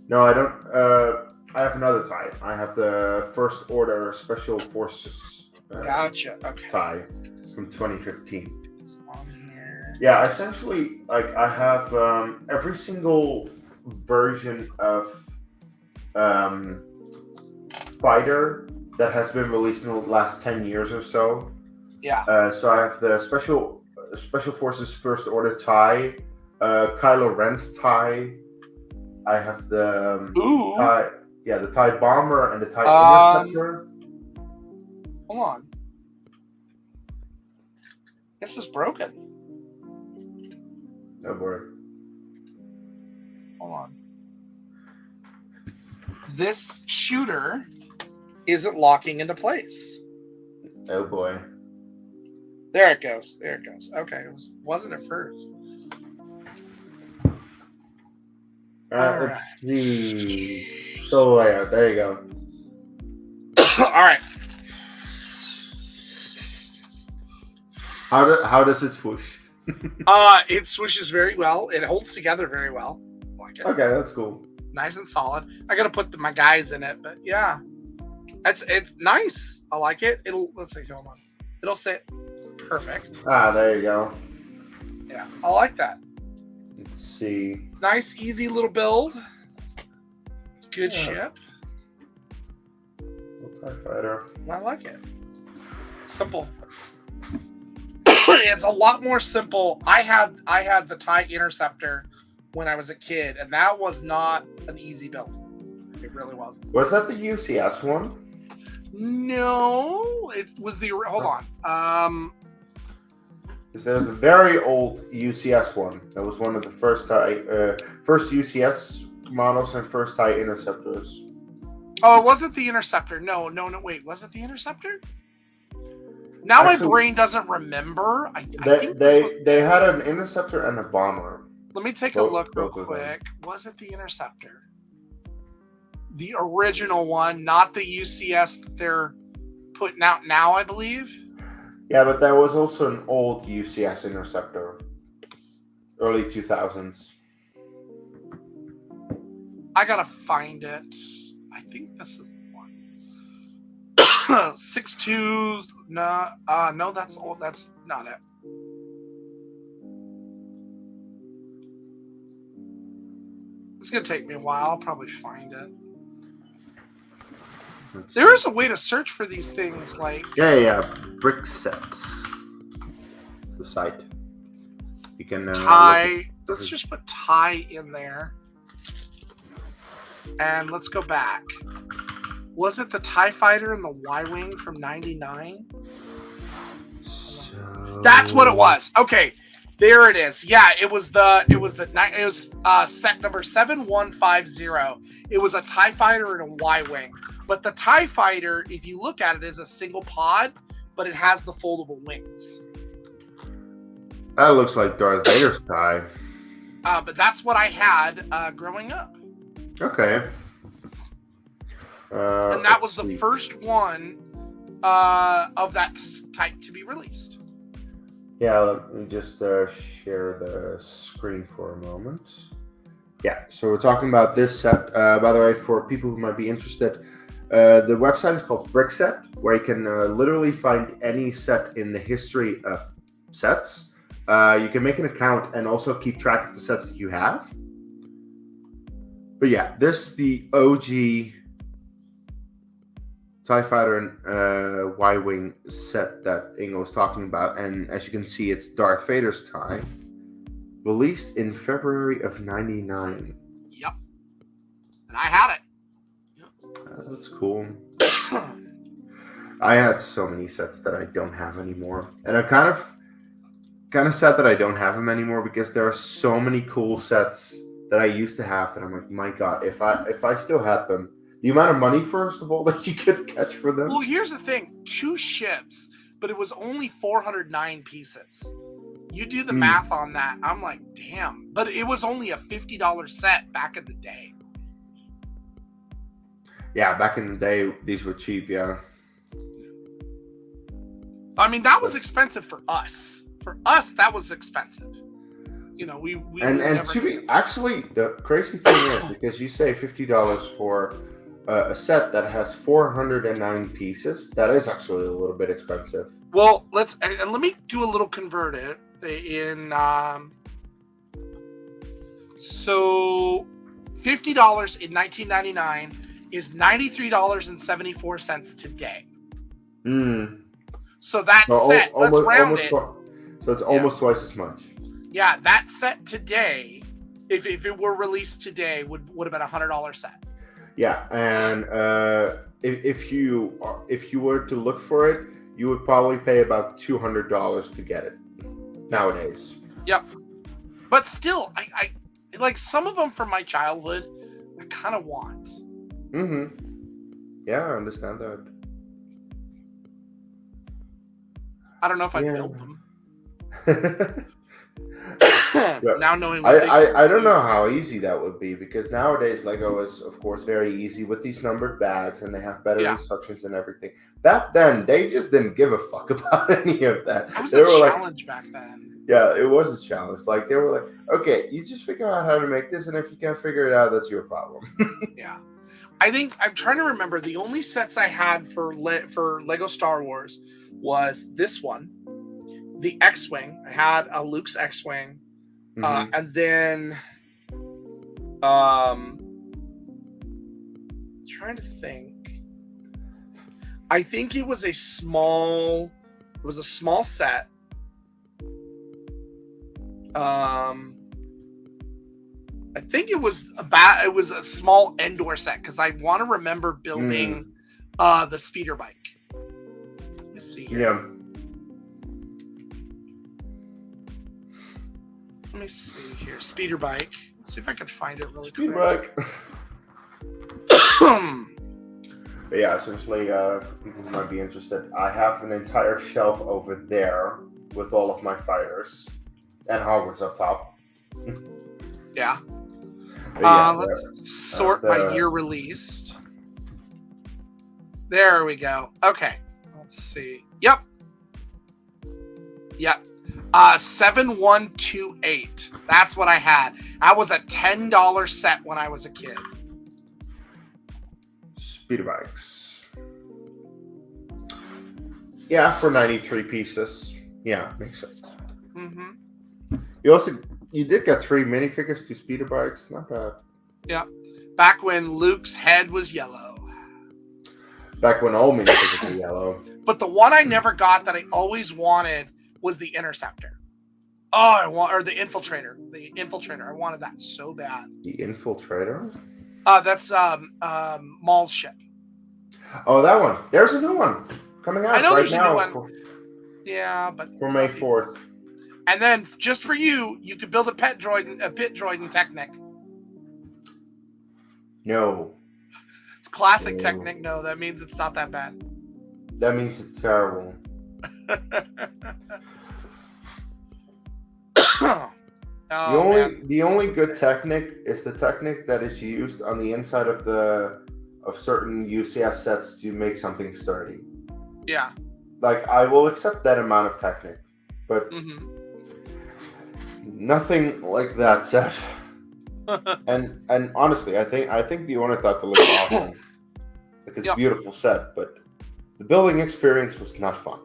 No, I don't. I have another tie. I have the First Order Special Forces Gotcha. Okay. tie from 2015. It's on here. Yeah, essentially, like, I have every single version of fighter that has been released in the last 10 years or so. Yeah. So I have the Special Forces First Order tie, Kylo Ren's tie. I have the Ooh. tie, the tie bomber and the tie interceptor. Hold on. This is broken. Oh boy. Hold on. This shooter isn't locking into place. Oh boy. There it goes. There it goes. Okay, wasn't at first. Let's see. So layout. There you go. All right. How does it swoosh? It swishes very well. It holds together very well. Like it. Okay, that's cool. Nice and solid. I gotta put my guys in it, but yeah, it's nice. I like it. Let's see. Hold on. It'll sit perfect. There you go. Yeah, I like that. Let's see. Nice, easy little build. Good ship. TIE Fighter. I like it. Simple. It's a lot more simple. I had the TIE Interceptor when I was a kid, and that was not an easy build. It really wasn't. Was that the UCS one? No, it was the. Hold on. Because there's a very old UCS one. That was one of the first UCS models and first TIE Interceptors. Oh, it wasn't the Interceptor. No. Wait, was it the Interceptor? Now actually, my brain doesn't remember. I think they had an Interceptor and a bomber. Let me take a look real quick. Was it the Interceptor? The original one, not the UCS that they're putting out now, I believe. Yeah, but there was also an old UCS Interceptor. Early 2000s. I gotta find it. I think this is the one. 6.2. No, that's old. That's not it. It's gonna take me a while. I'll probably find it. There is a way to search for these things, like brick sets. It's the site. You can TIE. Let's just put TIE in there, and let's go back. Was it the TIE Fighter and the Y-wing from '99? That's what it was. Okay, there it is. Yeah, it was set number 7150. It was a TIE Fighter and a Y-wing. But the TIE Fighter, if you look at it, is a single pod, but it has the foldable wings. That looks like Darth Vader's TIE. But that's what I had growing up. Okay. And that was the first one of that type to be released. Yeah, let me just share the screen for a moment. Yeah, so we're talking about this set. By the way, for people who might be interested, the website is called Brickset, where you can literally find any set in the history of sets. You can make an account and also keep track of the sets that you have. But yeah, this is the OG TIE Fighter and Y-Wing set that Ingle was talking about. And as you can see, it's Darth Vader's TIE. Released in February of '99. Yep. And I had it. That's cool. I had so many sets that I don't have anymore. And I'm kind of sad that I don't have them anymore, because there are so many cool sets that I used to have that I'm like, my God, if I still had them, the amount of money, first of all, that you could catch for them. Well, here's the thing. 2 ships, but it was only 409 pieces. You do the math on that. I'm like, damn. But it was only a $50 set back in the day. Yeah, back in the day, these were cheap, yeah. I mean, that was expensive for us. For us, that was expensive. You know, we and to be actually, the crazy thing is, because you say $50 for a set that has 409 pieces, that is actually a little bit expensive. Well, let me do a little converted in. So, $50 in 1999 is $93.74 today. So that set, let's round it. So it's almost twice as much. Yeah, that set today, if it were released today, would have been $100 set. Yeah, and if you were to look for it, you would probably pay about $200 to get it nowadays. Yep. But still, I like some of them from my childhood. I kind of want. Yeah, I understand that. I don't know if I'd Yeah. build them. Yeah. Now knowing I, what they can I don't do. know how easy that would be because nowadays Lego is of course very easy with these numbered bags and they have better Yeah, instructions and everything. Back then they just didn't give a fuck about any of that. that was They a were like, challenge back then. yeah, it was a challenge. Like they were like, okay, you just figure out how to make this, and if you can't figure it out, that's your problem. Yeah. I think I'm trying to remember the only sets I had for Lego Star Wars was this one, the X-wing. I had a Luke's X-wing, Hmm. and then um, trying to think. I think it was a small set. I think it was a small Endor set because I want to remember building the speeder bike. Let me see here. Yeah. Let me see here. Speeder bike. Let's see if I can find it really Speed quick. bike. But yeah, essentially, people who might be interested, I have an entire shelf over there with all of my fighters and Hogwarts up top. Yeah. But yeah, Let's sort by year released. There we go. Okay. Let's see. Yep. 7128. That's what I had. That was a $10 set when I was a kid. speeder bikes. Yeah, for 93 pieces. Yeah, makes sense. Mm-hmm. You did get 3 minifigures to speeder bikes. Not bad. Yeah. Back when Luke's head was yellow. Back when all minifigures were yellow. But the one I never got that I always wanted was the Interceptor. Or the Infiltrator. The Infiltrator. I wanted that so bad. The Infiltrator? That's Maul's ship. Oh, that one. There's a new one coming out I know right there's a new now. one. Yeah, but For May 4th. And then just for you could build a pit droid in Technic. No. It's classic Technic. No, that means it's not that bad. That means it's terrible. The only good Technic is the Technic that is used on the inside of certain UCS sets to make something sturdy. Yeah. Like I will accept that amount of Technic, but nothing like that set. and honestly, I think the Ornithopter looks awesome. Like it's a beautiful set, but the building experience was not fun.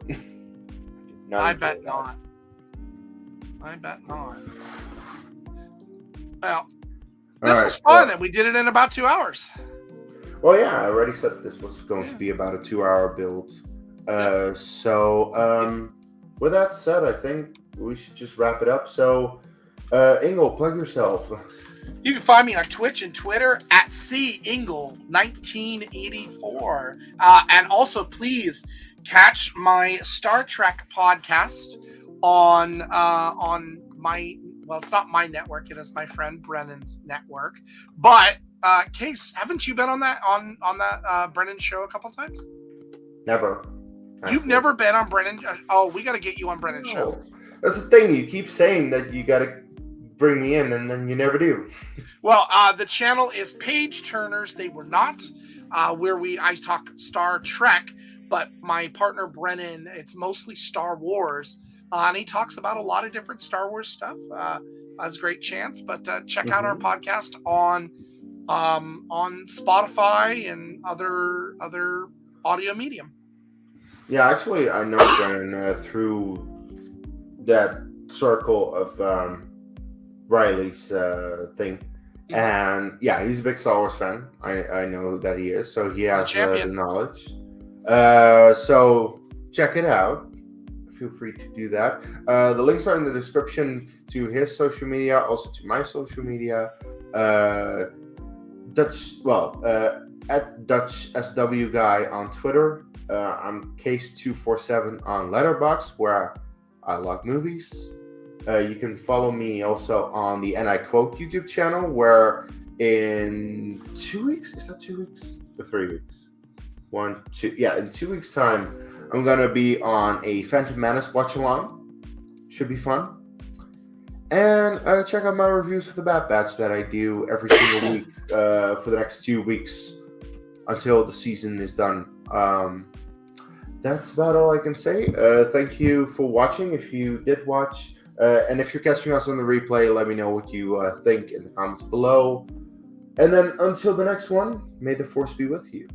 I bet not. I bet not. Well, this was fun, and we did it in about 2 hours. Well, yeah, I already said this was going to be about a 2-hour build. So, with that said, I think we should just wrap it up. So, Ingle, plug yourself. You can find me on Twitch and Twitter at CIngle1984. And also, please catch my Star Trek podcast on my, well, it's not my network. It is my friend Brennan's network. But, Case, haven't you been on that Brennan show a couple times? Never. You've never been on Brennan? Oh, we got to get you on Brennan's show. That's the thing. You keep saying that you got to bring me in, and then you never do. Well, the channel is Page Turners. They were not where I talk Star Trek, but my partner Brennan, it's mostly Star Wars, and he talks about a lot of different Star Wars stuff. That's a great chance, but check out our podcast on Spotify and other audio medium. Yeah, actually, I know Brennan through that circle of Riley's thing. And yeah, he's a big Star Wars fan. I know that he is. So he has the knowledge. So check it out. Feel free to do that. The links are in the description to his social media, also to my social media. At Dutch SW Guy on Twitter. I'm Case247 on Letterboxd, where I log movies. You can follow me also on the And I Quote YouTube channel, where in 2 weeks, is that 2 weeks or 3 weeks? 1, 2. Yeah, in 2 weeks' time, I'm gonna be on a Phantom Menace watch along. Should be fun. And check out my reviews for the Bad Batch that I do every single week for the next 2 weeks until the season is done. That's about all I can say. Thank you for watching. If you did watch, and if you're catching us on the replay, let me know what you think in the comments below. And then until the next one, may the force be with you.